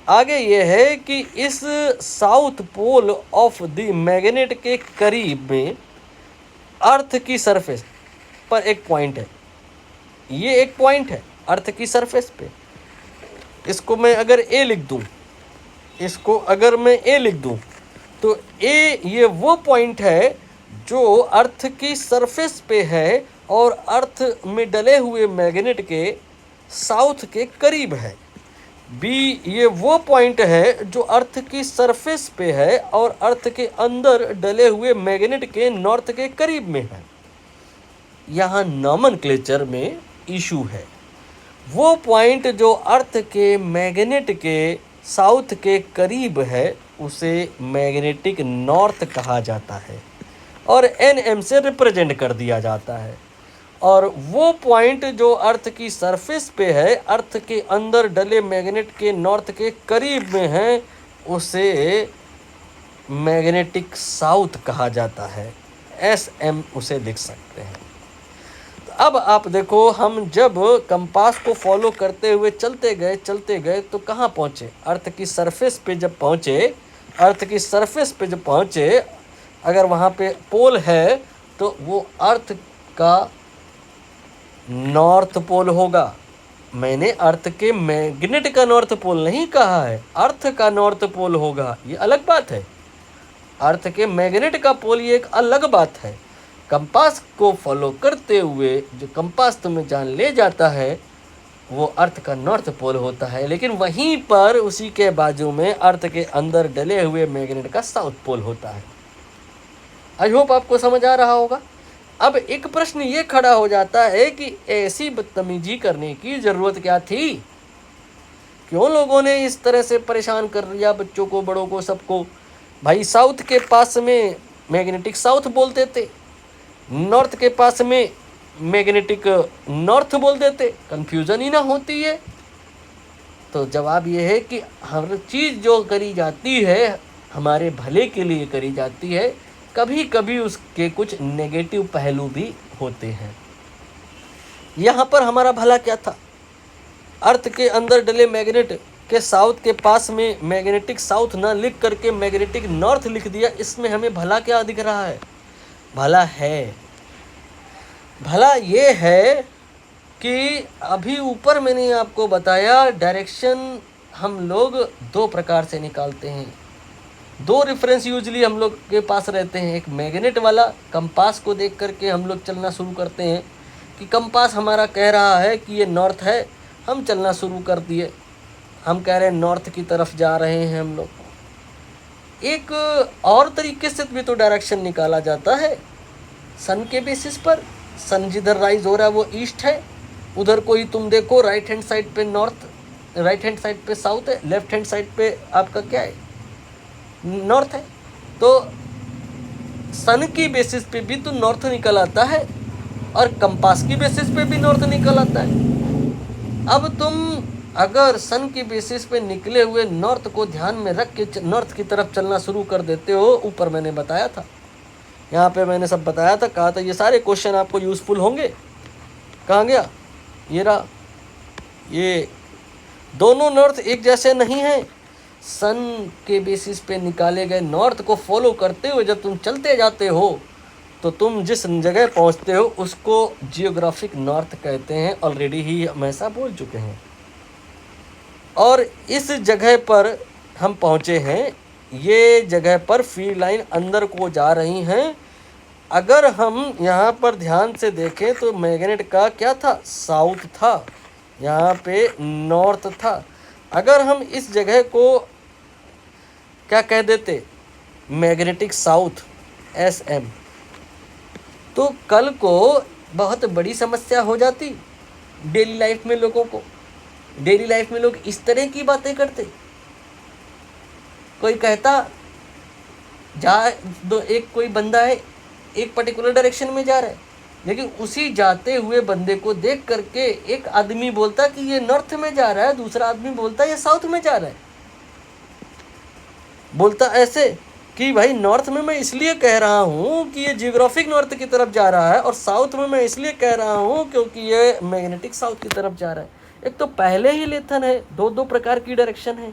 आगे ये है कि इस south pole of the magnet के करीब में अर्थ की सरफेस पर एक पॉइंट है। ये एक पॉइंट है अर्थ की सरफेस पे। इसको मैं अगर ए लिख दूं, इसको अगर मैं ए लिख दूं तो ए ये वो पॉइंट है जो अर्थ की सरफेस पे है और अर्थ में डले हुए मैग्नेट के साउथ के करीब है। बी ये वो पॉइंट है जो अर्थ की सरफेस पे है और अर्थ के अंदर डले हुए मैग्नेट के नॉर्थ के करीब में है। यहाँ नॉमेनक्लेचर में इशू है। वो पॉइंट जो अर्थ के मैग्नेट के साउथ के करीब है उसे मैग्नेटिक नॉर्थ कहा जाता है और NM से रिप्रेजेंट कर दिया जाता है। और वो पॉइंट जो अर्थ की सरफेस पे है, अर्थ के अंदर डले मैग्नेट के नॉर्थ के करीब में है, उसे मैग्नेटिक साउथ कहा जाता है। SM उसे लिख सकते हैं। अब आप देखो, हम जब कंपास को फॉलो करते हुए चलते गए तो कहाँ पहुँचे? अर्थ की सरफेस पे जब पहुँचे, अर्थ की सरफेस पे जब पहुँचे, अगर वहाँ पे पोल है तो वो अर्थ का नॉर्थ पोल होगा। मैंने अर्थ के मैग्नेट का नॉर्थ पोल नहीं कहा है, अर्थ का नॉर्थ पोल होगा, ये अलग बात है। अर्थ के मैग्नेट का पोल ये एक अलग बात है। कंपास को फॉलो करते हुए जो कंपास तुम्हें जहाँ ले जाता है वो अर्थ का नॉर्थ पोल होता है, लेकिन वहीं पर उसी के बाजू में अर्थ के अंदर डले हुए मैग्नेट का साउथ पोल होता है। आई होप आपको समझ आ रहा होगा। अब एक प्रश्न ये खड़ा हो जाता है कि ऐसी बदतमीजी करने की जरूरत क्या थी? क्यों लोगों ने इस तरह से परेशान कर दिया बच्चों को, बड़ों को, सबको? भाई साउथ के पास में मैग्नेटिक साउथ बोलते थे, नॉर्थ के पास में मैग्नेटिक नॉर्थ बोल देते, कंफ्यूजन ही ना होती है। तो जवाब ये है कि हर चीज़ जो करी जाती है हमारे भले के लिए करी जाती है, कभी कभी उसके कुछ नेगेटिव पहलू भी होते हैं। यहाँ पर हमारा भला क्या था? अर्थ के अंदर डले मैग्नेट के साउथ के पास में मैग्नेटिक साउथ ना लिख करके मैग्नेटिक नॉर्थ लिख दिया, इसमें हमें भला क्या दिख रहा है? भला ये है कि अभी ऊपर मैंने आपको बताया डायरेक्शन हम लोग दो प्रकार से निकालते हैं। दो रेफरेंस यूजली हम लोग के पास रहते हैं। एक मैग्नेट वाला, कंपास को देख करके हम लोग चलना शुरू करते हैं कि कंपास हमारा कह रहा है कि ये नॉर्थ है, हम चलना शुरू कर दिए, हम कह रहे हैं नॉर्थ की तरफ जा रहे हैं हम लोग। एक और तरीके से भी तो डायरेक्शन निकाला जाता है, सन के बेसिस पर। सन जिधर राइज हो रहा है वो ईस्ट है, उधर कोई तुम देखो राइट हैंड साइड पे नॉर्थ, राइट हैंड साइड पे साउथ है, लेफ्ट हैंड साइड पे आपका क्या है? नॉर्थ है। तो सन की बेसिस पे भी तो नॉर्थ निकल आता है और कंपास की बेसिस पे भी नॉर्थ निकल आता है। अब तुम अगर सन की बेसिस पे निकले हुए नॉर्थ को ध्यान में रख के नॉर्थ की तरफ चलना शुरू कर देते हो, ऊपर मैंने बताया था, यहाँ पे मैंने सब बताया था, कहा था ये सारे क्वेश्चन आपको यूज़फुल होंगे। कहाँ गया? ये रहा। ये दोनों नॉर्थ एक जैसे नहीं हैं। सन के बेसिस पे निकाले गए नॉर्थ को फॉलो करते हुए जब तुम चलते जाते हो तो तुम जिस जगह पहुंचते हो उसको जियोग्राफिक नॉर्थ कहते हैं। ऑलरेडी ही हम ऐसा बोल चुके हैं। और इस जगह पर हम पहुंचे हैं, ये जगह पर फील्ड लाइन अंदर को जा रही हैं। अगर हम यहाँ पर ध्यान से देखें तो मैग्नेट का क्या था? साउथ था, यहाँ पे नॉर्थ था। अगर हम इस जगह को क्या कह देते? मैग्नेटिक साउथ, SM, तो कल को बहुत बड़ी समस्या हो जाती डेली लाइफ में लोगों को। डेली लाइफ में लोग इस तरह की बातें करते। कोई कहता कोई बंदा है एक पर्टिकुलर डायरेक्शन में जा रहा है, लेकिन उसी जाते हुए बंदे को देख करके एक आदमी बोलता कि ये नॉर्थ में जा रहा है, दूसरा आदमी बोलता ये साउथ में जा रहा है। बोलता ऐसे कि भाई नॉर्थ में मैं इसलिए कह रहा हूँ कि ये जियोग्राफिक नॉर्थ की तरफ जा रहा है, और साउथ में मैं इसलिए कह रहा हूँ क्योंकि ये मैग्नेटिक साउथ की तरफ जा रहा है। एक तो पहले ही लेथन है, दो प्रकार की डायरेक्शन है,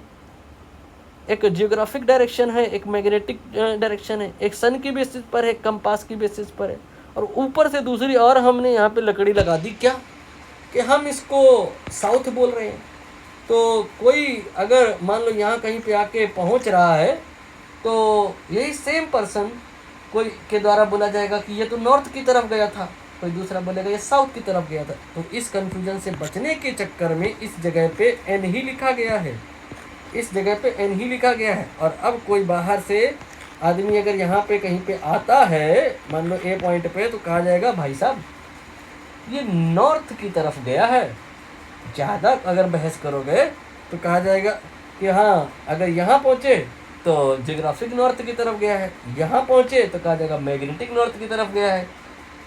एक जियोग्राफिक डायरेक्शन है, एक मैग्नेटिक डायरेक्शन है, एक सन की बेसिस पर है, कंपास की बेसिस पर है, और ऊपर से दूसरी और हमने यहाँ पे लकड़ी लगा दी क्या कि हम इसको साउथ बोल रहे हैं। तो कोई अगर मान लो यहाँ कहीं पे आके पहुँच रहा है तो यही सेम पर्सन कोई के द्वारा बोला जाएगा कि ये तो नॉर्थ की तरफ गया था, कोई दूसरा बोलेगा ये साउथ की तरफ गया था। तो इस कन्फ्यूजन से बचने के चक्कर में इस जगह पे एन ही लिखा गया है, इस जगह पे एन ही लिखा गया है। और अब कोई बाहर से आदमी अगर यहाँ पे कहीं पे आता है, मान लो ए पॉइंट पे, तो कहा जाएगा भाई साहब ये नॉर्थ की तरफ गया है। ज़्यादा अगर बहस करोगे तो कहा जाएगा कि हाँ अगर यहाँ पहुँचे तो जियोग्राफिक नॉर्थ की तरफ गया है, यहाँ पहुँचे तो कहा जाएगा मैग्नेटिक नॉर्थ की तरफ गया है।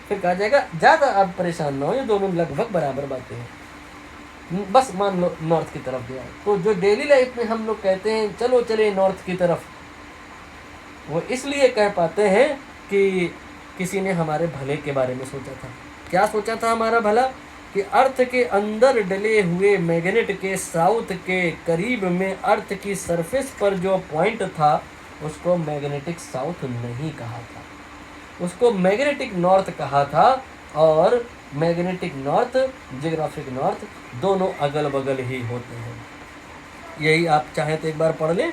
फिर कहा जाएगा ज़्यादा आप परेशान ना हो, ये दोनों लगभग बराबर बातें हैं, बस मान लो नॉर्थ की तरफ गया है। तो जो डेली लाइफ में हम लोग कहते हैं चलो चले नॉर्थ की तरफ, वो इसलिए कह पाते हैं कि किसी ने हमारे भले के बारे में सोचा था। क्या सोचा था हमारा भला? कि अर्थ के अंदर डले हुए मैग्नेट के साउथ के करीब में अर्थ की सरफेस पर जो पॉइंट था उसको मैग्नेटिक साउथ नहीं कहा था, उसको मैग्नेटिक नॉर्थ कहा था। और मैग्नेटिक नॉर्थ, जियोग्राफिक नॉर्थ दोनों अगल बगल ही होते हैं। यही आप चाहें तो एक बार पढ़ लें।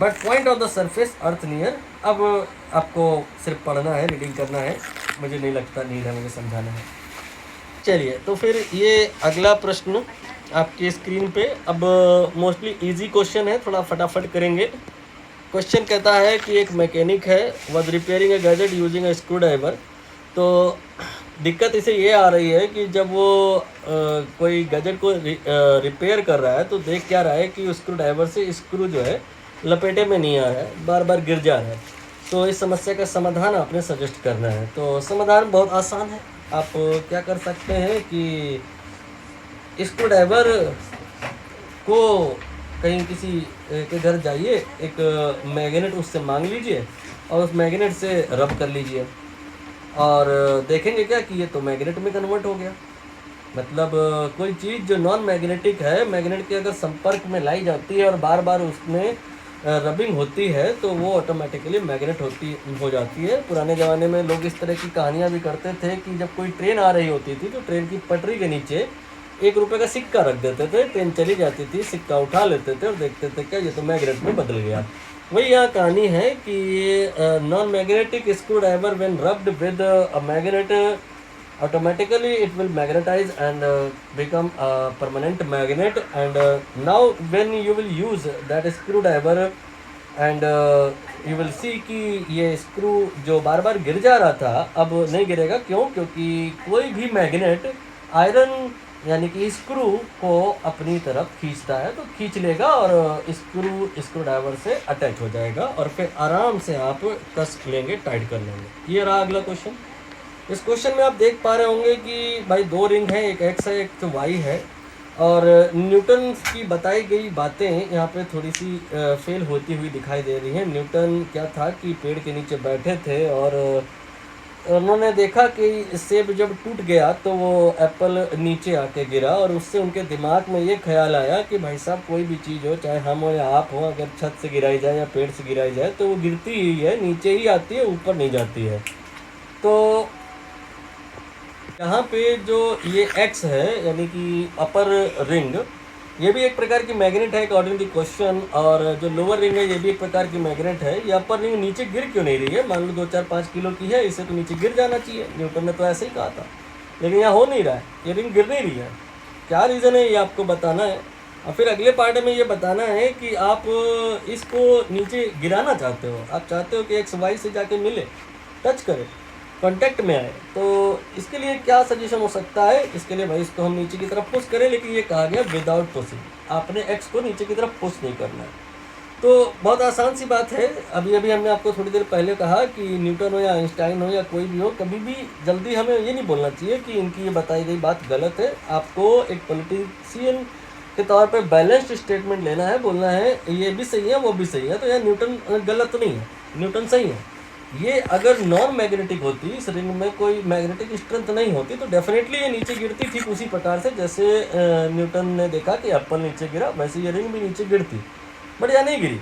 But point of the surface earth near, अब आपको सिर्फ पढ़ना है, रीडिंग करना है, मुझे नहीं लगता नीड है मुझे समझाना है। चलिए तो फिर ये अगला प्रश्न आपकी स्क्रीन पे। अब मोस्टली इजी क्वेश्चन है, थोड़ा फटाफट करेंगे। क्वेश्चन कहता है कि एक मैकेनिक है, was repairing A gadget using A screw driver. तो दिक्कत इसे ये आ रही है कि जब वो कोई गैजेट को रिपेयर कर रहा है तो देख क्या रहा है कि स्क्रू ड्राइवर से स्क्रू जो है लपेटे में नहीं आ रहा है, बार बार गिर जा रहा है। तो इस समस्या का समाधान आपने सजेस्ट करना है। तो समाधान बहुत आसान है। आप क्या कर सकते हैं कि स्क्रू ड्राइवर को कहीं किसी के घर जाइए, एक मैग्नेट उससे मांग लीजिए और उस मैग्नेट से रब कर लीजिए और देखेंगे क्या कि ये तो मैग्नेट में कन्वर्ट हो गया। मतलब कोई चीज़ जो नॉन मैग्नेटिक है, मैग्नेट के अगर संपर्क में लाई जाती है और बार बार उसमें रबिंग होती है तो वो ऑटोमेटिकली मैग्नेट हो जाती है। पुराने ज़माने में लोग इस तरह की कहानियाँ भी करते थे कि जब कोई ट्रेन आ रही होती थी तो ट्रेन की पटरी के नीचे 1 रुपये का सिक्का रख देते थे, ट्रेन चली जाती थी, सिक्का उठा लेते थे और देखते थे क्या ये तो मैग्नेट में बदल गया। वही यहाँ कहानी है कि ये non magnetic screw driver when rubbed with a magnet automatically it will magnetize and become a permanent magnet, and now when you will use that screwdriver and you will see कि ये स्क्रू जो बार बार गिर जा रहा था अब नहीं गिरेगा। क्यों? क्योंकि कोई भी मैग्नेट आयरन यानी कि स्क्रू को अपनी तरफ खींचता है, तो खींच लेगा और स्क्रू ड्राइवर से अटैच हो जाएगा और फिर आराम से आप कस लेंगे, टाइट कर लेंगे। ये रहा अगला क्वेश्चन। इस क्वेश्चन में आप देख पा रहे होंगे कि भाई 2 रिंग है, एक एक्स है, एक वाई है, और न्यूटन की बताई गई बातें यहाँ पे थोड़ी सी फेल होती हुई दिखाई दे रही हैं। न्यूटन क्या था कि पेड़ के नीचे बैठे थे और उन्होंने देखा कि सेब जब टूट गया तो वो एप्पल नीचे आके गिरा और उससे उनके दिमाग में ये ख्याल आया कि भाई साहब कोई भी चीज़ हो, चाहे हम हो या आप हो, अगर छत से गिराई जाए या पेड़ से गिराई जाए तो वो गिरती ही है, नीचे ही आती है, ऊपर नहीं जाती है। तो यहाँ पे जो ये एक्स है यानी कि अपर रिंग, ये भी एक प्रकार की मैग्नेट है अकॉर्डिंग टू क्वेश्चन, और जो लोअर रिंग है ये भी एक प्रकार की मैग्नेट है। ये अपर रिंग नीचे गिर क्यों नहीं रही है? मान लो 2-4-5 किलो की है, इसे तो नीचे गिर जाना चाहिए, न्यूटन ने तो ऐसे ही कहा था, लेकिन यहाँ हो नहीं रहा है, ये रिंग गिर नहीं रही है। क्या रीज़न है ये आपको बताना है और फिर अगले पार्ट में ये बताना है कि आप इसको नीचे गिराना चाहते हो, आप चाहते हो कि एक्स वाई से जाके मिले, टच करे, कांटेक्ट में आए। तो इसके लिए क्या सजेशन हो सकता है? इसके लिए भाई इसको हम नीचे की तरफ पुश करें, लेकिन ये कहा गया विदाउट पुशिंग, आपने एक्स को नीचे की तरफ पुश नहीं करना है। तो बहुत आसान सी बात है। अभी अभी हमने आपको थोड़ी देर पहले कहा कि न्यूटन हो या आइंस्टाइन हो या कोई भी हो, कभी भी जल्दी हमें ये नहीं बोलना चाहिए कि इनकी ये बताई गई बात गलत है। आपको एक पॉलिटिशियन के तौर पे बैलेंस्ड स्टेटमेंट लेना है, बोलना है ये भी सही है वो भी सही है। तो यार न्यूटन गलत तो नहीं है, न्यूटन सही है। ये अगर नॉन मैग्नेटिक होती, इस रिंग में कोई मैग्नेटिक स्ट्रेंथ नहीं होती, तो डेफिनेटली ये नीचे गिरती ठीक उसी प्रकार से जैसे न्यूटन ने देखा कि एप्पल नीचे गिरा, वैसे ये रिंग भी नीचे गिरती। बट यह नहीं गिरी।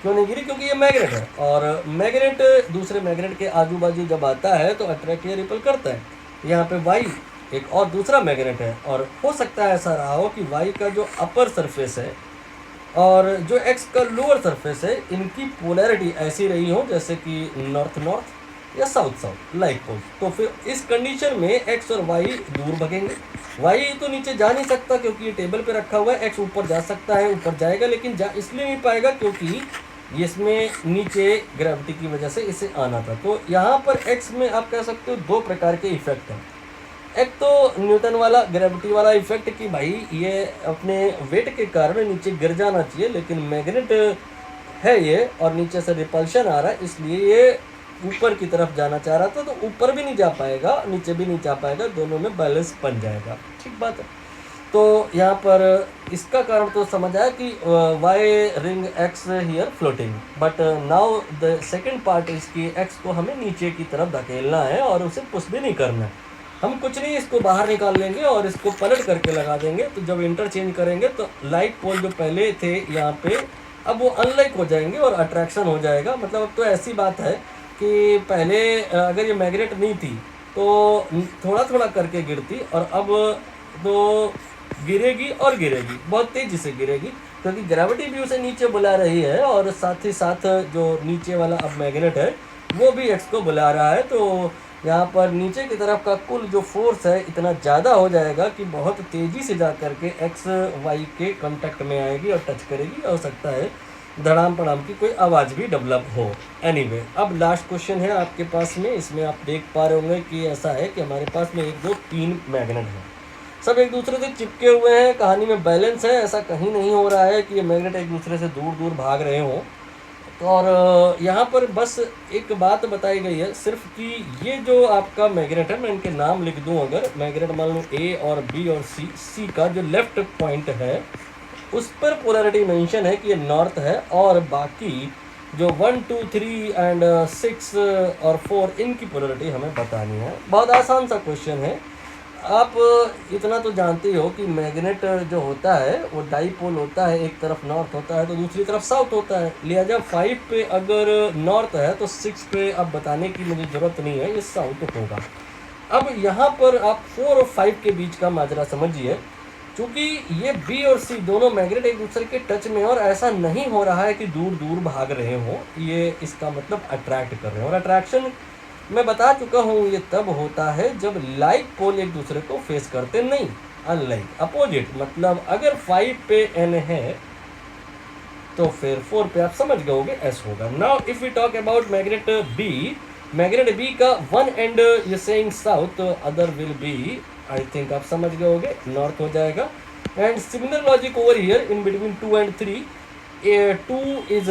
क्यों नहीं गिरी? क्योंकि ये मैग्नेट है और मैग्नेट दूसरे मैग्नेट के आजू बाजू जब आता है तो अट्रैक्ट या रिपल करता है। यहाँ पे वाई एक और दूसरा मैग्नेट है, और हो सकता है ऐसा रहा हो कि वाई का जो अपर सरफेस है और जो एक्स का लोअर सरफेस है, इनकी पोलैरिटी ऐसी रही हो जैसे कि नॉर्थ नॉर्थ या साउथ साउथ, लाइक पोल। तो फिर इस कंडीशन में एक्स और वाई दूर भगेंगे। वाई तो नीचे जा नहीं सकता क्योंकि ये टेबल पे रखा हुआ है। एक्स ऊपर जा सकता है, ऊपर जाएगा, लेकिन जा इसलिए नहीं पाएगा क्योंकि इसमें नीचे ग्रेविटी की वजह से इसे आना था। तो यहाँ पर एक्स में आप कह सकते हो 2 प्रकार के इफेक्ट हैं। एक तो न्यूटन वाला ग्रेविटी वाला इफेक्ट कि भाई ये अपने वेट के कारण नीचे गिर जाना चाहिए, लेकिन मैग्नेट है ये और नीचे से रिपल्शन आ रहा है, इसलिए ये ऊपर की तरफ जाना चाह रहा था, तो ऊपर भी नहीं जा पाएगा, नीचे भी नहीं जा पाएगा, दोनों में बैलेंस बन जाएगा। ठीक बात है। तो यहाँ पर इसका कारण तो समझ आया कि Y ring X here floating, but now the second part is कि एक्स को हमें नीचे की तरफ धकेलना है और उसे पुश भी नहीं करना है। हम कुछ नहीं, इसको बाहर निकाल लेंगे और इसको पलट करके लगा देंगे। तो जब इंटरचेंज करेंगे तो लाइक पोल जो पहले थे यहाँ पे, अब वो अनलाइक हो जाएंगे और अट्रैक्शन हो जाएगा। मतलब अब तो ऐसी बात है कि पहले अगर ये मैग्नेट नहीं थी तो थोड़ा थोड़ा करके गिरती, और अब तो गिरेगी और गिरेगी, बहुत तेजी से गिरेगी, क्योंकि ग्रेविटी भी उसे नीचे बुला रही है, और साथ ही साथ जो नीचे वाला अब मैग्नेट है वो भी एक्स को बुला रहा है। तो यहाँ पर नीचे की तरफ का कुल जो फोर्स है इतना ज़्यादा हो जाएगा कि बहुत तेज़ी से जा करके एक्स वाई के कांटेक्ट में आएगी और टच करेगी। हो सकता है धड़ाम पड़ाम की कोई आवाज़ भी डेवलप हो। एनीवे, अब लास्ट क्वेश्चन है आपके पास में। इसमें आप देख पा रहे होंगे कि ऐसा है कि हमारे पास में 1 2 3 मैग्नेट हैं, सब एक दूसरे से चिपके हुए हैं। कहानी में बैलेंस है, ऐसा कहीं नहीं हो रहा है कि ये मैग्नेट एक दूसरे से दूर दूर भाग रहे हों। और यहाँ पर बस एक बात बताई गई है सिर्फ कि ये जो आपका मैग्नेट है, मैं इनके नाम लिख दूं, अगर मैग्नेट मान लो ए और बी और सी का जो लेफ्ट पॉइंट है उस पर पोलैरिटी मेंशन है कि ये नॉर्थ है, और बाकी जो 1 2 3 एंड 6 और 4 इनकी पोलैरिटी हमें बतानी है। बहुत आसान सा क्वेश्चन है। आप इतना तो जानते ही हो कि मैग्नेट जो होता है वो डाईपोल होता है, एक तरफ नॉर्थ होता है तो दूसरी तरफ साउथ होता है। लिहाजा 5 पे अगर नॉर्थ है तो 6 पे अब बताने की मुझे ज़रूरत नहीं है, ये साउथ होगा। अब यहाँ पर आप 4 और 5 के बीच का माजरा समझिए। क्योंकि ये बी और सी दोनों मैग्नेट एक दूसरे के टच में, और ऐसा नहीं हो रहा है कि दूर दूर भाग रहे हों, ये इसका मतलब अट्रैक्ट कर रहे हैं। और अट्रैक्शन मैं बता चुका हूँ ये तब होता है जब लाइक पोल एक दूसरे को फेस करते नहीं, अनलाइक अपोजिट। मतलब अगर 5 पे एन है तो फिर 4 पे आप समझ गए होगे एस होगा। Now if we talk about magnet B का वन एंड ये saying south, other will be, I think आप समझ गए होगे, नॉर्थ हो जाएगा। And similar logic over here in between 2 and 3, 2 is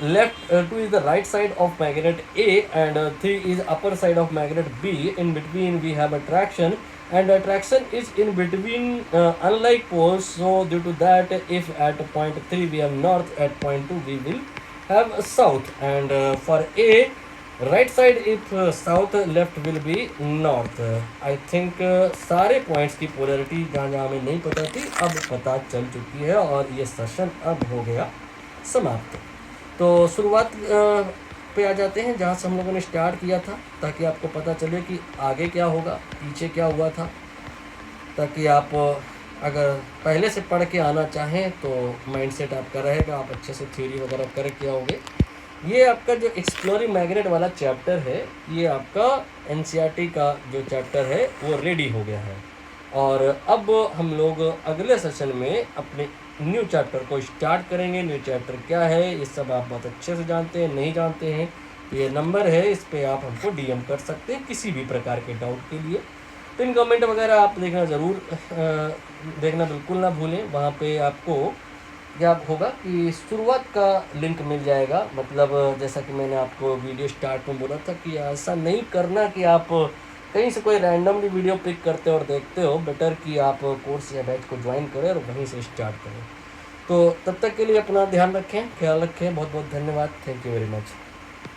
left, 2 is the right side of magnet A, and 3 is upper side of magnet B. In between we have attraction, and attraction is in between unlike poles. So due to that, if at point 3 we have north, at point 2 we will have south, and for A right side if south, left will be north. I think सारे points की polarity जहाँ जहाँ हमें नहीं पता थी अब पता चल चुकी है, और ये सेशन अब हो गया समाप्त। तो शुरुआत पे आ जाते हैं जहाँ से हम लोगों ने स्टार्ट किया था, ताकि आपको पता चले कि आगे क्या होगा, पीछे क्या हुआ था, ताकि आप अगर पहले से पढ़ के आना चाहें तो माइंडसेट आपका रहेगा, आप अच्छे से थ्योरी वगैरह करके आओगे। ये आपका जो एक्सप्लोरिंग मैग्नेट वाला चैप्टर है, ये आपका एनसीईआरटी का जो चैप्टर है वो रेडी हो गया है। और अब हम लोग अगले सेशन में अपने न्यू चैप्टर को स्टार्ट करेंगे। न्यू चैप्टर क्या है ये सब आप बहुत अच्छे से जानते हैं, नहीं जानते हैं ये नंबर है, इस पर आप हमको डीएम कर सकते हैं किसी भी प्रकार के डाउट के लिए। पिन कमेंट वगैरह आप देखना ज़रूर, देखना बिल्कुल ना भूलें। वहाँ पे आपको क्या होगा कि शुरुआत का लिंक मिल जाएगा। मतलब जैसा कि मैंने आपको वीडियो स्टार्ट में बोला था कि ऐसा नहीं करना कि आप कहीं से कोई रैंडमली वीडियो पिक करते हो और देखते हो, बेटर कि आप कोर्स या बैच को ज्वाइन करें और वहीं से स्टार्ट करें। तो तब तक के लिए अपना ध्यान रखें, ख्याल रखें। बहुत बहुत धन्यवाद। Thank you very much.